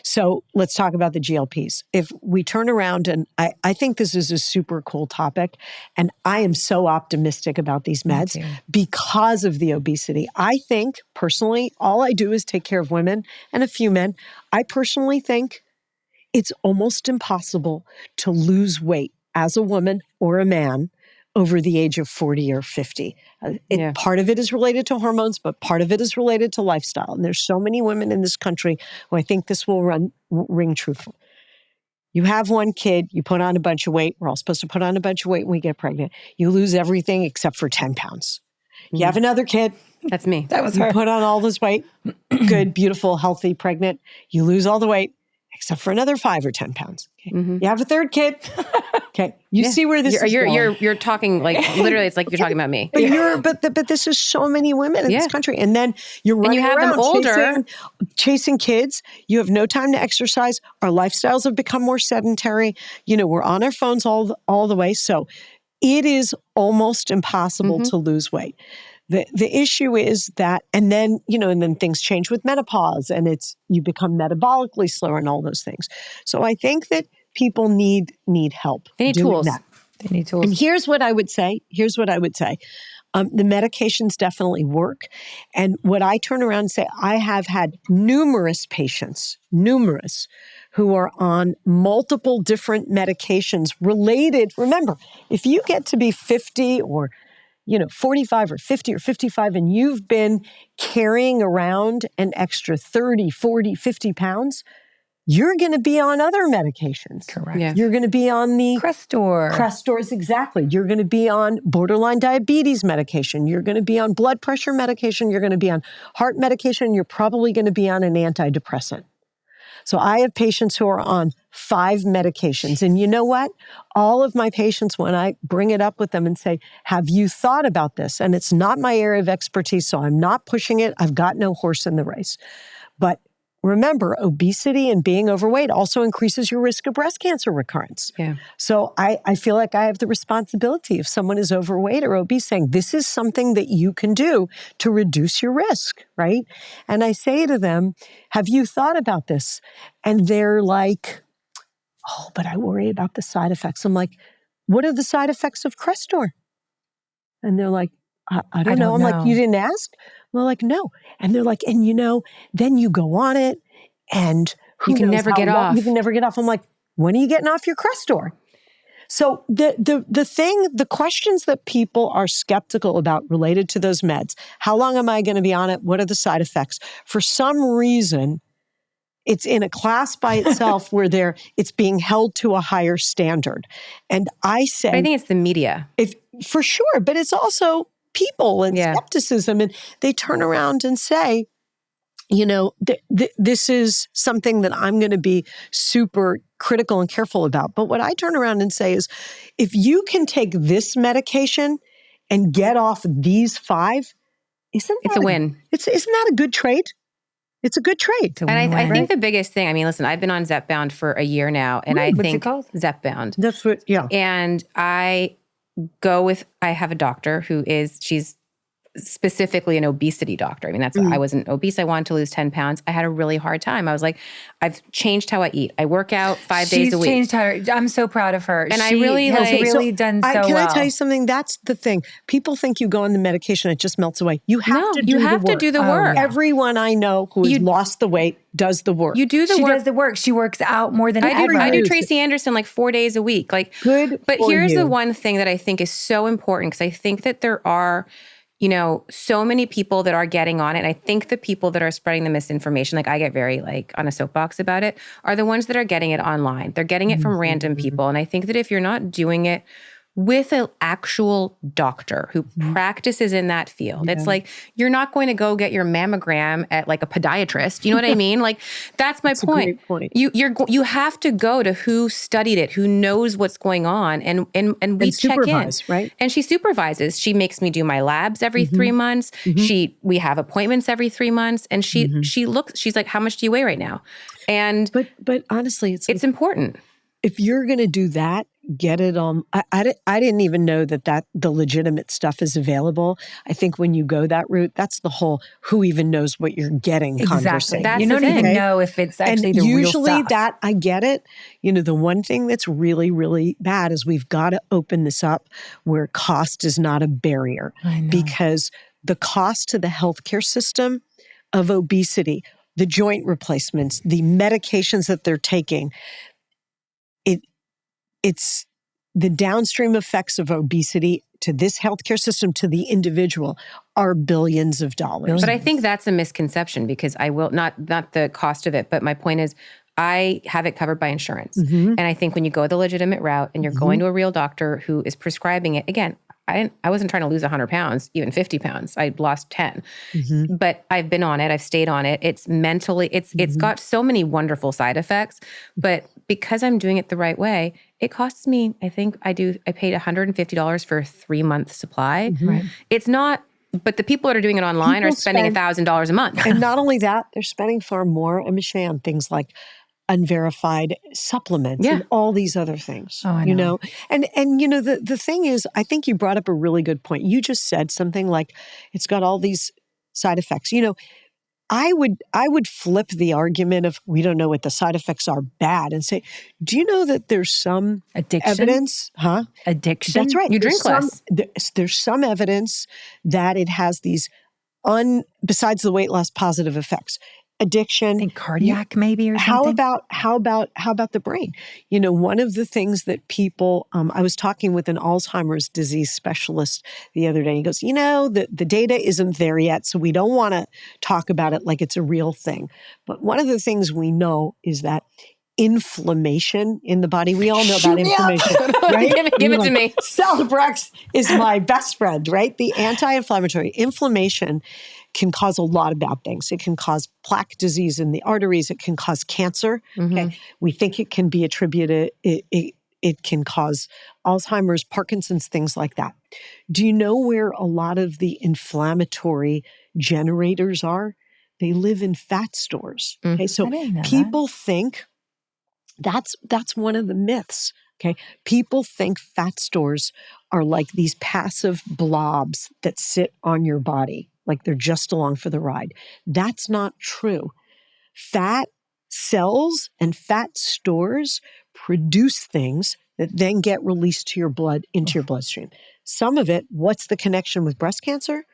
So let's talk about the GLPs. If we turn around, and I think this is a super cool topic, and I am so optimistic about these meds because of the obesity. I think personally, all I do is take care of women and a few men. I personally think it's almost impossible to lose weight as a woman or a man over the age of 40 or 50. Part of it is related to hormones, but part of it is related to lifestyle. And there's so many women in this country who I think this will ring true for. You have one kid, you put on a bunch of weight. We're all supposed to put on a bunch of weight when we get pregnant. You lose everything except for 10 pounds. You have another kid. That's me. That was her. You put on all this weight. Good, beautiful, healthy, pregnant. You lose all the weight except for another 5 or 10 pounds. Okay? You have a third kid. Okay. You see where this is going. You're talking like literally it's like you're talking about me. But this is so many women in this country. And then you're running and you have around them older chasing kids. You have no time to exercise. Our lifestyles have become more sedentary. We're on our phones all the way. So it is almost impossible to lose weight. The issue is that, and then things change with menopause and you become metabolically slower and all those things. So I think that people need help. They need tools. They need tools. And here's what I would say. The medications definitely work. And what I turn around and say, I have had numerous patients, who are on multiple different medications related. Remember, if you get to be 50 or 45 or 50 or 55, and you've been carrying around an extra 30, 40, 50 pounds, you're going to be on other medications. Correct. Yeah. You're going to be on the Crestors, exactly. You're going to be on borderline diabetes medication. You're going to be on blood pressure medication. You're going to be on heart medication. You're probably going to be on an antidepressant. So I have patients who are on 5 medications. And you know what? All of my patients, when I bring it up with them and say, have you thought about this? And it's not my area of expertise, so I'm not pushing it. I've got no horse in the race. But remember, obesity and being overweight also increases your risk of breast cancer recurrence. Yeah. So I feel like I have the responsibility if someone is overweight or obese saying, this is something that you can do to reduce your risk, right? And I say to them, have you thought about this? And they're like, oh, but I worry about the side effects. I'm like, what are the side effects of Crestor? And they're like, I don't know. I'm like, you didn't ask? Well, like, no. And they're like, and then you go on it and you can never get off. You can never get off. I'm like, when are you getting off your Crestor? So the questions that people are skeptical about related to those meds, how long am I going to be on it? What are the side effects? For some reason, it's in a class by itself where it's being held to a higher standard. And I say, But I think it's the media. For sure, but it's also people and skepticism. And they turn around and say, this is something that I'm going to be super critical and careful about. But what I turn around and say is, if you can take this medication and get off these 5, it's a win. Isn't that a good trade? It's a good trade. And I think the biggest thing, I mean, listen, I've been on Zepbound for a year now, and I What's think it called? Zepbound. That's what, yeah. And I have a doctor she's specifically an obesity doctor. I mean, I wasn't obese. I wanted to lose 10 pounds. I had a really hard time. I was like, I've changed how I eat. I work out 5 days a week. She's changed I'm so proud of her. And she has really done so well. Can I tell you something? That's the thing. People think you go on the medication, it just melts away. You have to do the work. Everyone I know who has lost the weight does the work. You do the work. She does the work. She works out more than ever. I do Tracy Anderson like 4 days a week. But here's the one thing that I think is so important, because I think that there are so many people that are getting on it. And I think the people that are spreading the misinformation, like I get very on a soapbox about it, are the ones that are getting it online. They're getting it from random people. And I think that if you're not doing it with an actual doctor who practices in that field, it's like, you're not going to go get your mammogram at like a podiatrist. You know what I mean? Like, that's my point. A great point. You have to go to who studied it, who knows what's going on, and we check in. Right? And she supervises. She makes me do my labs every 3 months. We have appointments every 3 months, and she looks. She's like, "How much do you weigh right now?" And but honestly, it's important. If you're going to do that, get it on. I didn't even know that the legitimate stuff is available. I think when you go that route, that's the whole who even knows what you're getting conversation. You don't even know if it's actually the real stuff. Usually that, I get it. The one thing that's really, really bad is we've got to open this up where cost is not a barrier. I know. Because the cost to the healthcare system of obesity, the joint replacements, the medications that they're taking, it's the downstream effects of obesity to this healthcare system, to the individual, are billions of dollars. But I think that's a misconception, because I will not the cost of it, but my point is, I have it covered by insurance. And I think when you go the legitimate route and you're going to a real doctor who is prescribing it, again, I wasn't trying to lose 100 pounds, even 50 pounds. I lost 10. But I've been on it. I've stayed on it. It's mentally, it's got so many wonderful side effects. But because I'm doing it the right way, it costs me, I think I paid $150 for a 3-month supply. Right. It's not, but the people that are doing it online are spending $1,000 a month. And not only that, they're spending far more, Emese, on things like unverified supplements and all these other things. Oh, I know. And the thing is, I think you brought up a really good point. You just said something like, it's got all these side effects. I would flip the argument of, we don't know what the side effects are bad, and say, do you know that there's some evidence? Addiction? That's right. You drink less. There's some evidence that it has these besides the weight loss, positive effects. Addiction, and cardiac maybe, or something. How about the brain? One of the things that people, I was talking with an Alzheimer's disease specialist the other day. He goes, the data isn't there yet, so we don't want to talk about it like it's a real thing. But one of the things we know is that inflammation in the body, we all know about inflammation, right? Give it to me. Celebrex is my best friend, right? The anti-inflammatory inflammation can cause a lot of bad things. It can cause plaque disease in the arteries. It can cause cancer. Okay, we think it can be attributed. It can cause Alzheimer's, Parkinson's, things like that. Do you know where a lot of the inflammatory generators are? They live in fat stores. Okay, so people think that's one of the myths. Okay, people think fat stores are like these passive blobs that sit on your body, like they're just along for the ride. That's not true. Fat cells and fat stores produce things that then get released to your blood, into your bloodstream. Some of it, what's the connection with breast cancer?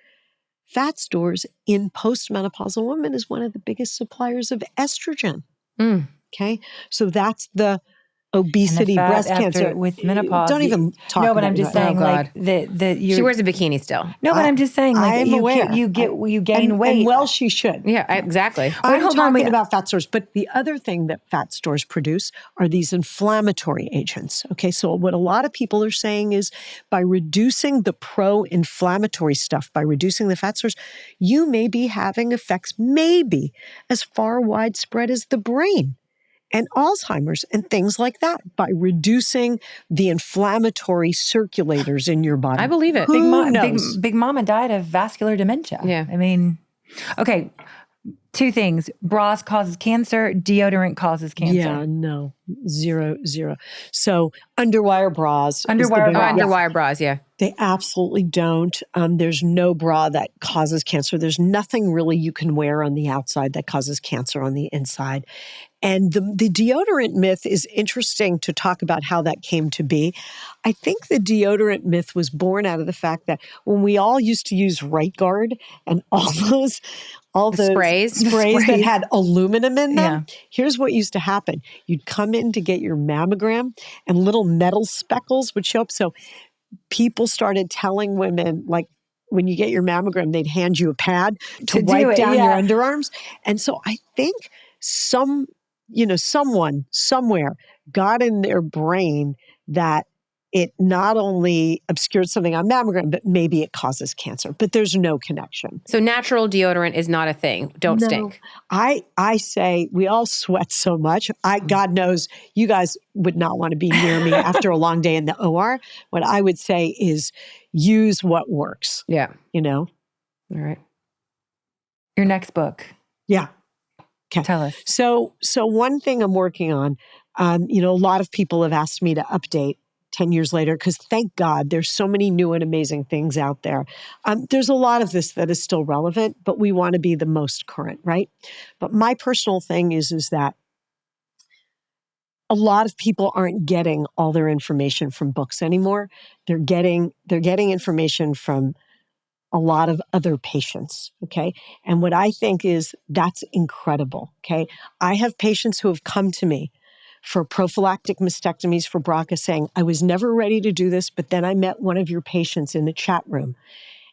Fat stores in postmenopausal women is one of the biggest suppliers of estrogen. Okay, so that's the obesity, fat breast after cancer. with menopause. Don't even talk No, but about I'm just that. saying, Oh, like God. you. She wears a bikini still. No, but I'm just saying, like I'm aware. you gain weight. And well, she should. Yeah, exactly. I'm hold on, talking wait. about fat stores, but the other thing that fat stores produce are these inflammatory agents. Okay, so what a lot of people are saying is by reducing the pro-inflammatory stuff, by reducing the fat stores, you may be having effects maybe as far widespread as the brain and Alzheimer's and things like that by reducing the inflammatory circulators in your body. I believe it. Who knows? Big Mama died of vascular dementia. Yeah. I mean, okay. Two things. Bras causes cancer. Deodorant causes cancer. Yeah, no. Zero. So underwire bras. Underwire bras, yeah. They absolutely don't. There's no bra that causes cancer. There's nothing really you can wear on the outside that causes cancer on the inside. And the deodorant myth is interesting to talk about how that came to be. I think the deodorant myth was born out of the fact that when we all used to use Right Guard and all those sprays that had aluminum in them, Yeah. here's what used to happen. You'd come in to get your mammogram and little metal speckles would show up. So people started telling women, like, when you get your mammogram, they'd hand you a pad to wipe down your underarms. And so I think someone somewhere got in their brain that it not only obscured something on mammogram, but maybe it causes cancer. But there's no connection. So natural deodorant is not a thing. Don't stink. I say we all sweat so much. God knows you guys would not want to be near me after a long day in the OR. What I would say is use what works. Yeah. All right. Your next book. Yeah. Okay. Tell us. So one thing I'm working on, a lot of people have asked me to update 10 years later, because thank God there's so many new and amazing things out there. There's a lot of this that is still relevant, but we want to be the most current, right? But my personal thing is that a lot of people aren't getting all their information from books anymore. They're getting information from a lot of other patients, okay? And what I think is that's incredible, okay? I have patients who have come to me for prophylactic mastectomies for BRCA saying, I was never ready to do this, but then I met one of your patients in the chat room.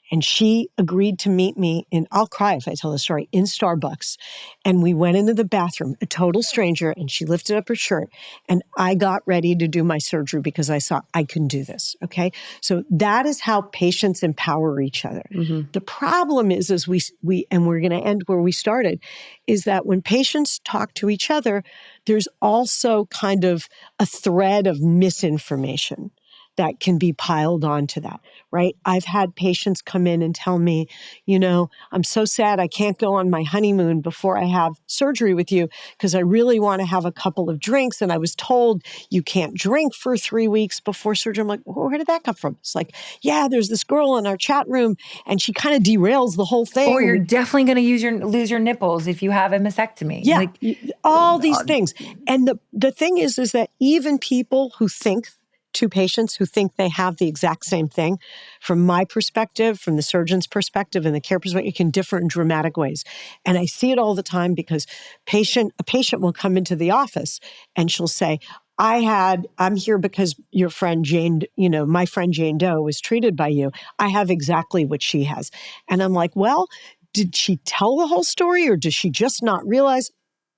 And she agreed to meet me I'll cry if I tell the story, in Starbucks. And we went into the bathroom, a total stranger, and she lifted up her shirt. And I got ready to do my surgery because I saw I can do this, okay? So that is how patients empower each other. Mm-hmm. The problem is and we're going to end where we started, is that when patients talk to each other, there's also kind of a thread of misinformation that can be piled onto that, right? I've had patients come in and tell me, I'm so sad I can't go on my honeymoon before I have surgery with you because I really want to have a couple of drinks. And I was told you can't drink for 3 weeks before surgery. I'm like, well, where did that come from? It's like, yeah, there's this girl in our chat room and she kind of derails the whole thing. Or you're definitely going to lose your nipples if you have a mastectomy. Yeah, all these things. And the thing is that even people who think, two patients who think they have the exact same thing, from my perspective, from the surgeon's perspective, and the care perspective, it can differ in dramatic ways. And I see it all the time because a patient will come into the office and she'll say, I'm here because your friend Jane, my friend Jane Doe was treated by you. I have exactly what she has. And I'm like, well, did she tell the whole story or does she just not realize?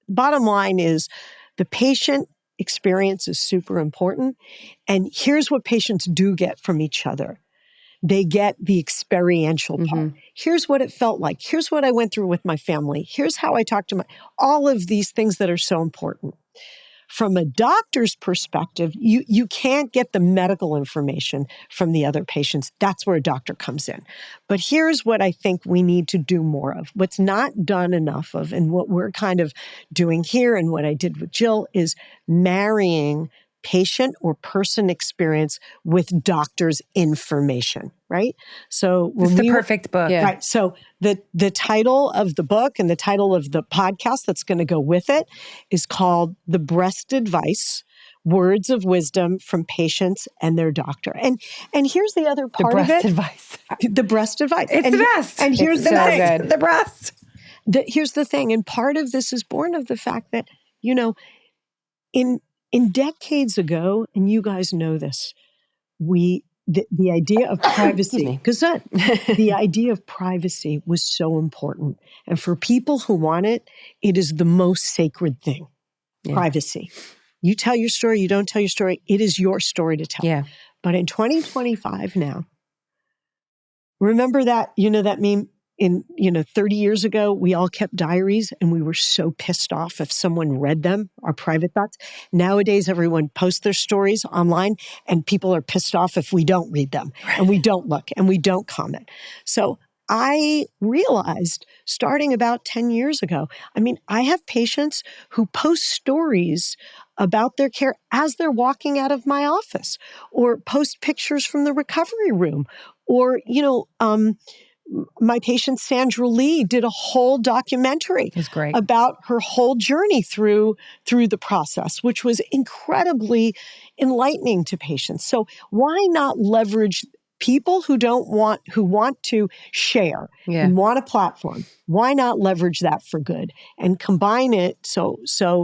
Bottom line is the patient experience is super important. And here's what patients do get from each other. They get the experiential part. Here's what it felt like. Here's what I went through with my family. Here's how I talked to all of these things that are so important. From a doctor's perspective, you can't get the medical information from the other patients. That's where a doctor comes in. But here's what I think we need to do more of. What's not done enough of, and what we're kind of doing here and what I did with Jill, is marrying patient or person experience with doctor's information, right? So it's the perfect book. Yeah. Right. So the title of the book and the title of the podcast that's going to go with it is called The Breast Advice: Words of Wisdom from Patients and Their Doctor. And here's the other part of it. The breast advice. The breast advice. It's the best. And here's the thing. Good. The breast. Here's the thing. And part of this is born of the fact that, in decades ago, and you guys know this, the idea of privacy, because the idea of privacy was so important. And for people who want it, it is the most sacred thing, privacy. You tell your story, you don't tell your story, it is your story to tell. Yeah. But in 2025 now, remember that, that meme? 30 years ago, we all kept diaries and we were so pissed off if someone read them, our private thoughts. Nowadays, everyone posts their stories online and people are pissed off if we don't read them and we don't look and we don't comment. So I realized starting about 10 years ago, I have patients who post stories about their care as they're walking out of my office or post pictures from the recovery room or, my patient Sandra Lee did a whole documentary about her whole journey through the process, which was incredibly enlightening to patients. So why not leverage people who want to share and want a platform? Why not leverage that for good and combine it? So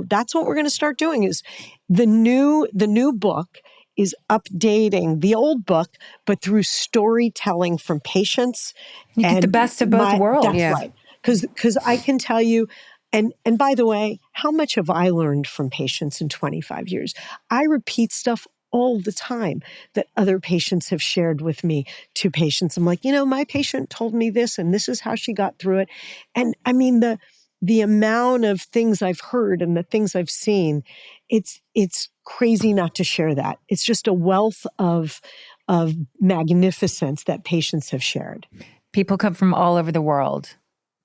that's what we're going to start doing. Is the new book is updating the old book, but through storytelling from patients. You get the best of both worlds. That's right. Because I can tell you, and by the way, how much have I learned from patients in 25 years? I repeat stuff all the time that other patients have shared with me to patients. I'm like, my patient told me this, and this is how she got through it. And the amount of things I've heard and the things I've seen, it's crazy not to share that. It's just a wealth of magnificence that patients have shared. People come from all over the world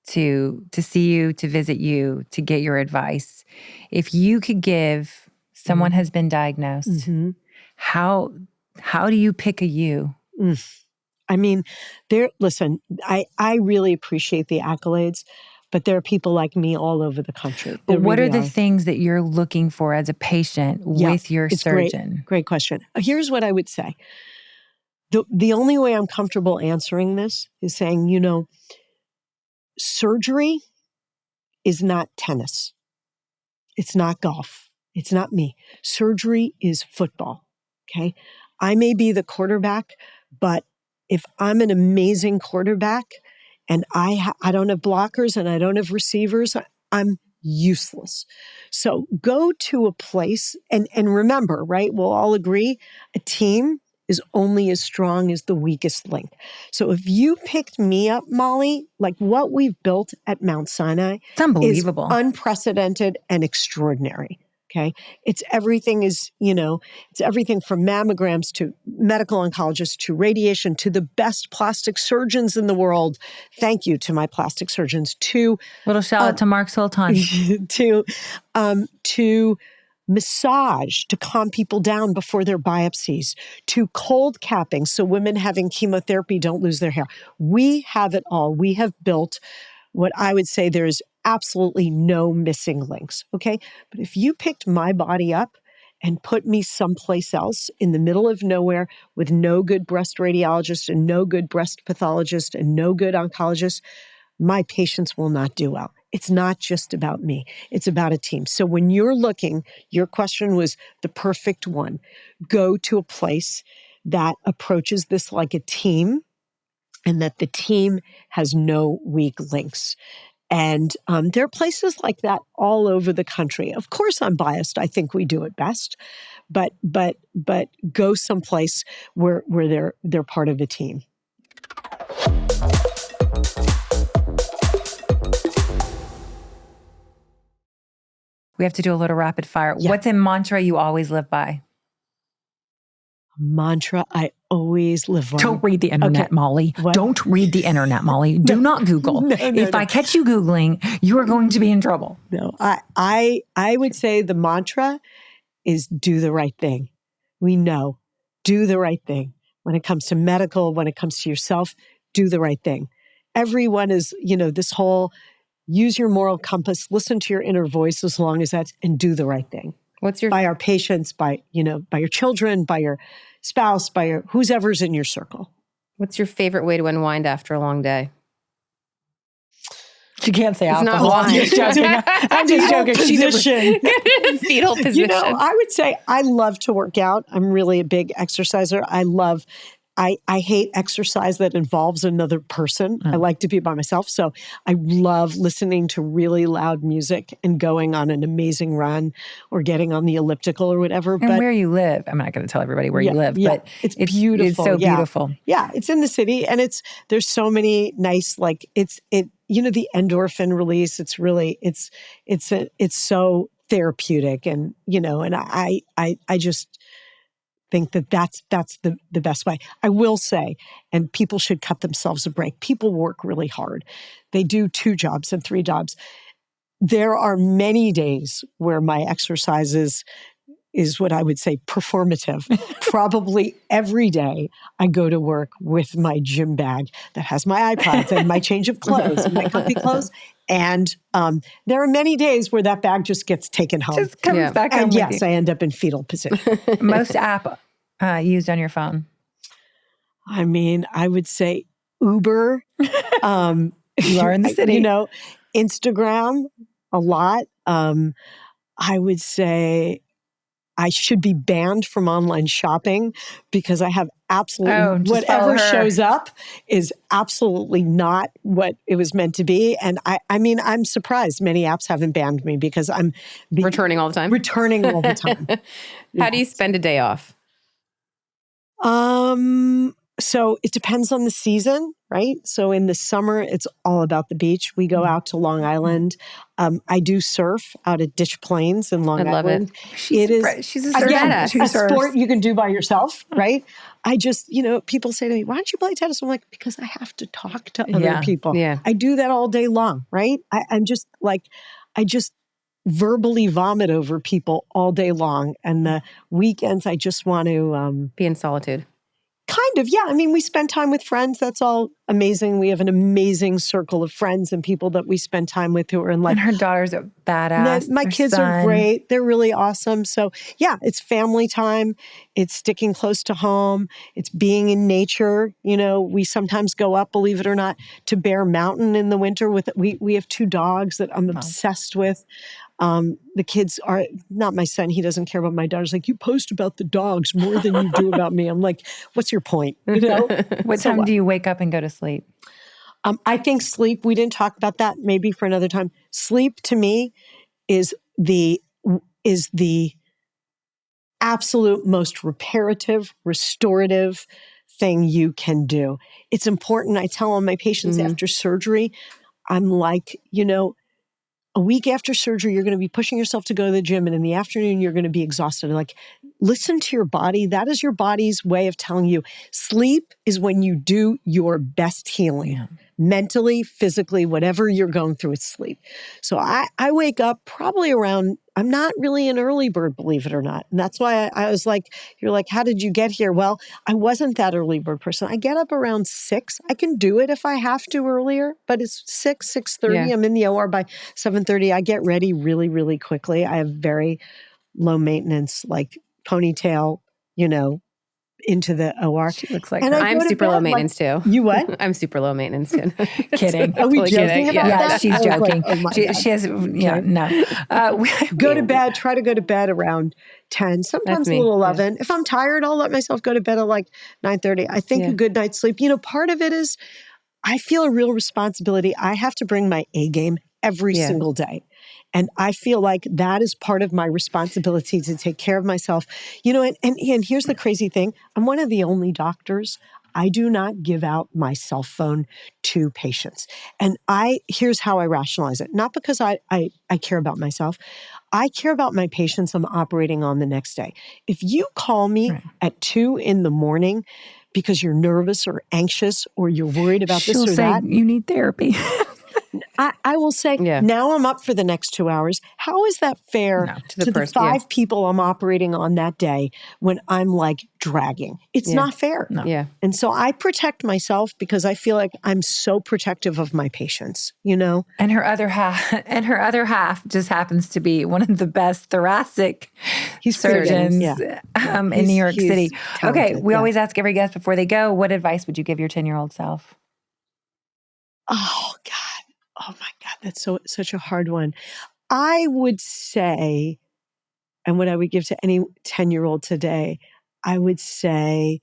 to see you, to visit you, to get your advice. If you could give, someone has been diagnosed, how do you pick a you? Listen, I really appreciate the accolades, but there are people like me all over the country. But what are the things that you're looking for as a patient with your surgeon? Great question. Here's what I would say. The only way I'm comfortable answering this is saying, surgery is not tennis. It's not golf. It's not me. Surgery is football. Okay. I may be the quarterback, but if I'm an amazing quarterback and I don't have blockers and I don't have receivers, I'm useless. So go to a place and remember, right? We'll all agree a team is only as strong as the weakest link. So if you picked me up, Molly, like what we've built at Mount Sinai it's unbelievable, is unprecedented and extraordinary. Okay. It's everything from mammograms to medical oncologists to radiation to the best plastic surgeons in the world. Thank you to my plastic surgeons. Little shout out to Mark Sultan. To massage to calm people down before their biopsies, to cold capping so women having chemotherapy don't lose their hair. We have it all. We have built what I would say there's absolutely no missing links, okay? But if you picked my body up and put me someplace else in the middle of nowhere with no good breast radiologist and no good breast pathologist and no good oncologist, my patients will not do well. It's not just about me. It's about a team. So when you're looking, your question was the perfect one. Go to a place that approaches this like a team and that the team has no weak links. And there are places like that all over the country. Of course, I'm biased. I think we do it best, but go someplace where they're part of a team. We have to do a little rapid fire. Yeah. What's a mantra you always live by? Mantra I always live by. Don't read the internet, Okay. Molly. What? Don't read the internet, Molly. Do not Google. If I catch you Googling, you are going to be in trouble. No, I would say the mantra is do the right thing. We know, do the right thing. When it comes to medical, when it comes to yourself, do the right thing. Everyone is, this whole use your moral compass, listen to your inner voice as long as that's, and do the right thing. By our patients, by your children, by your spouse, by your whoever's in your circle. What's your favorite way to unwind after a long day? She can't say alcohol. not I'm just joking. I'm just joking. Position. Fetal position. I would say I love to work out. I'm really a big exerciser. I hate exercise that involves another person. I like to be by myself. So I love listening to really loud music and going on an amazing run or getting on the elliptical or whatever. And where you live, I'm not going to tell everybody where you live, but it's beautiful. It's so beautiful. Yeah, it's in the city, and there's so many nice, like the endorphin release. It's really it's so therapeutic, and and I just think that's the best way. I will say, and people should cut themselves a break. People work really hard. They do 2 jobs and 3 jobs. There are many days where my exercises is what I would say performative. Probably every day I go to work with my gym bag that has my iPods and my change of clothes and my comfy clothes. And there are many days where that bag just gets taken home. Just comes back home. And yes, I end up in fetal position. Most app used on your phone? I mean, I would say Uber. You are in the city. Instagram a lot. I would say I should be banned from online shopping because I have absolutely whatever shows up is absolutely not what it was meant to be. And I mean, I'm surprised many apps haven't banned me because I'm returning all the time. Returning all the time. How do you spend a day off? So it depends on the season, right? So in the summer, it's all about the beach. We go out to Long Island. I do surf out at Ditch Plains in Long Island. She's a a sport you can do by yourself, right? I just, people say to me, why don't you play tennis? I'm like, because I have to talk to other people. Yeah. I do that all day long, right? I'm just like, I just verbally vomit over people all day long. And the weekends, I just want to be in solitude. Kind of, yeah. I mean, we spend time with friends. That's all amazing. We have an amazing circle of friends and people that we spend time with who are in like. And her daughters are badass. My kids are great. They're really awesome. So yeah, it's family time. It's sticking close to home. It's being in nature. We sometimes go up, believe it or not, to Bear Mountain in the winter. We have 2 dogs that I'm obsessed with. The kids are not my son. He doesn't care about my daughters. Like, you post about the dogs more than you do about me. I'm like, what's your point? What time do you wake up and go to sleep? I think sleep, we didn't talk about that, maybe for another time. Sleep to me is the absolute most reparative, restorative thing you can do. It's important. I tell all my patients after surgery, I'm like, a week after surgery, you're going to be pushing yourself to go to the gym. And in the afternoon, you're going to be exhausted. Like, listen to your body. That is your body's way of telling you sleep is when you do your best healing. Yeah. Mentally, physically, whatever you're going through, it's sleep. So I wake up probably around, I'm not really an early bird, believe it or not. And that's why I was like, you're like, how did you get here? Well, I wasn't that early bird person. I get up around 6. I can do it if I have to earlier, but it's 6:30. Yeah. I'm in the OR by 7:30. I get ready really, really quickly. I have very low maintenance, like ponytail, into the OR. She looks like her. I'm super low maintenance too. You what? I'm super low maintenance too. Kidding. Are we joking about that? Yeah, she's joking. She has, no. Try to go to bed around 10, sometimes a little 11. Yeah. If I'm tired, I'll let myself go to bed at like 9:30. I think a good night's sleep. Part of it is I feel a real responsibility. I have to bring my A game every single day. And I feel like that is part of my responsibility to take care of myself. And here's the crazy thing. I'm one of the only doctors. I do not give out my cell phone to patients. And here's how I rationalize it. Not because I care about myself. I care about my patients I'm operating on the next day. If you call me at 2 a.m, because you're nervous or anxious or you're worried about this or that. You need therapy. I will say, now I'm up for the next 2 hours. How is that fair to the 5 people I'm operating on that day when I'm like dragging? It's not fair. No. Yeah. And so I protect myself because I feel like I'm so protective of my patients, And her other half just happens to be one of the best thoracic surgeons in New York City. Talented, okay, we always ask every guest before they go, what advice would you give your 10-year-old self? Oh, God. Oh, my God. That's such a hard one. I would say and what I would give to any 10-year-old today, I would say,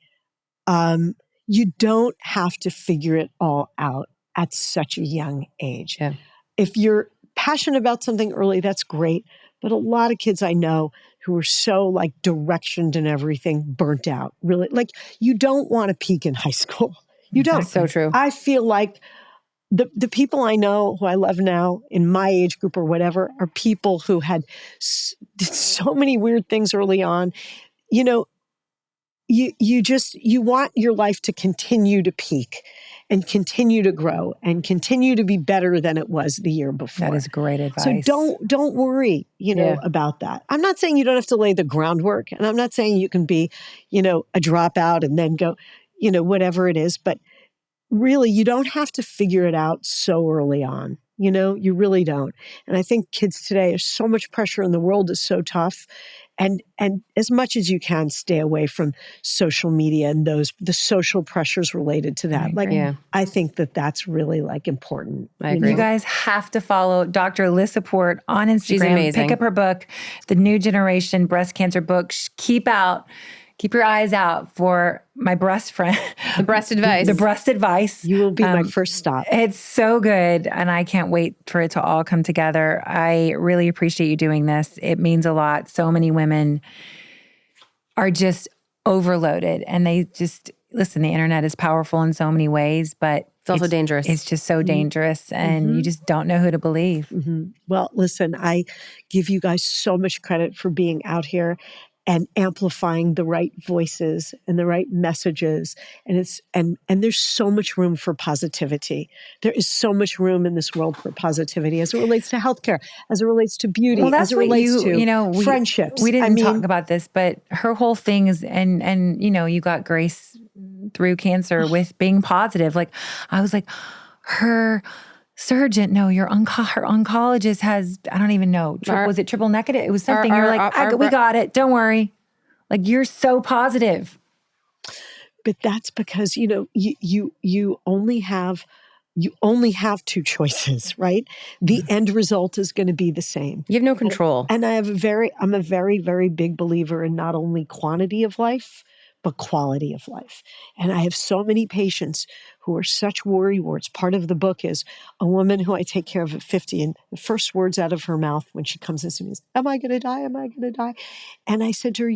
you don't have to figure it all out at such a young age. Yeah. If you're passionate about something early, that's great. But a lot of kids I know who are so like directioned and everything, burnt out, really. Like, you don't want to peak in high school. You don't. That's so true. I feel like the people I know who I love now in my age group or whatever are people who had did so many weird things early on. You know, you want your life to continue to peak and continue to grow and continue to be better than it was the year before. That is great advice. So don't worry, about that. I'm not saying you don't have to lay the groundwork, and I'm not saying you can be, a dropout and then go, whatever it is, but really you don't have to figure it out so early on. You really don't. And I think kids today, there's so much pressure and the world is so tough. And as much as you can, stay away from social media and the social pressures related to that. I think that's really important. I agree. You guys have to follow Dr. Elisa Port on Instagram. She's amazing. Pick up her book, The New Generation Breast Cancer book. Keep your eyes out for my breast friend. The breast advice. The breast advice. You will be my first stop. It's so good. And I can't wait for it to all come together. I really appreciate you doing this. It means a lot. So many women are just overloaded and they just, listen, the internet is powerful in so many ways, but it's also dangerous. It's just so dangerous and you just don't know who to believe. Mm-hmm. Well, listen, I give you guys so much credit for being out here and amplifying the right voices and the right messages. And there's so much room for positivity. There is so much room in this world for positivity as it relates to healthcare, as it relates to beauty, as it relates to friendships. We didn't talk about this, but her whole thing is, and you got grace through cancer with being positive. Like, I was like, her surgeon, no, her oncologist has, I don't even know, was it triple negative? It was something, you're like, we got it, don't worry. Like, you're so positive. But that's because, you only have two choices, right? The end result is going to be the same. You have no control. And I'm a very, very big believer in not only quantity of life, but quality of life. And I have so many patients who are such worrywarts. Part of the book is a woman who I take care of at 50, and the first words out of her mouth when she comes in to me is, am I going to die? Am I going to die? And I said to her,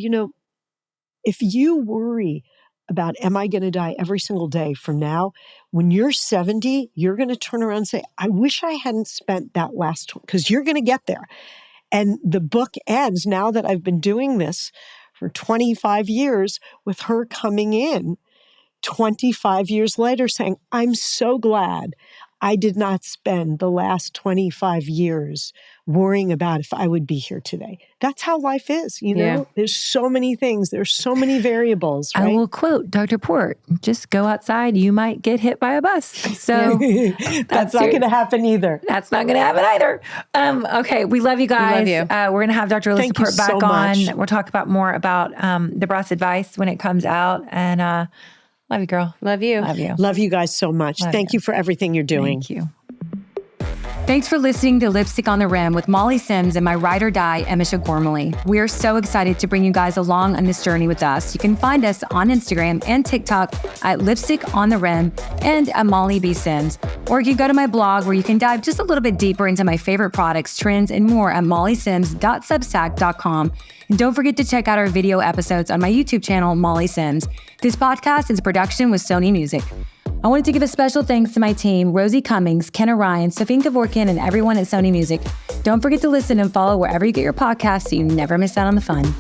if you worry about am I going to die every single day from now, when you're 70, you're going to turn around and say, I wish I hadn't spent that last one, because you're going to get there. And the book ends, now that I've been doing this for 25 years, with her coming in 25 years later saying, I'm so glad I did not spend the last 25 years worrying about if I would be here today. That's how life is, Yeah. There's so many things. There's so many variables, right? I will quote Dr. Port, just go outside, you might get hit by a bus. So that's not going to happen either. That's not going to happen either. Okay, we love you guys. We love you. We're going to have Dr. Elisa Thank you Port back so on. much. We'll talk more about the breast advice when it comes out. And love you, girl. Love you. Love you. Love you guys so much. Thank you for everything you're doing. Thank you. Thanks for listening to Lipstick on the Rim with Molly Sims and my ride or die, Emese Gormley. We are so excited to bring you guys along on this journey with us. You can find us on Instagram and TikTok at Lipstick on the Rim and at Molly B. Sims. Or you can go to my blog where you can dive just a little bit deeper into my favorite products, trends, and more at mollysims.substack.com. And don't forget to check out our video episodes on my YouTube channel, Molly Sims. This podcast is a production with Sony Music. I wanted to give a special thanks to my team, Rosie Cummings, Kenna Ryan, Safin Kevorkian, and everyone at Sony Music. Don't forget to listen and follow wherever you get your podcasts so you never miss out on the fun.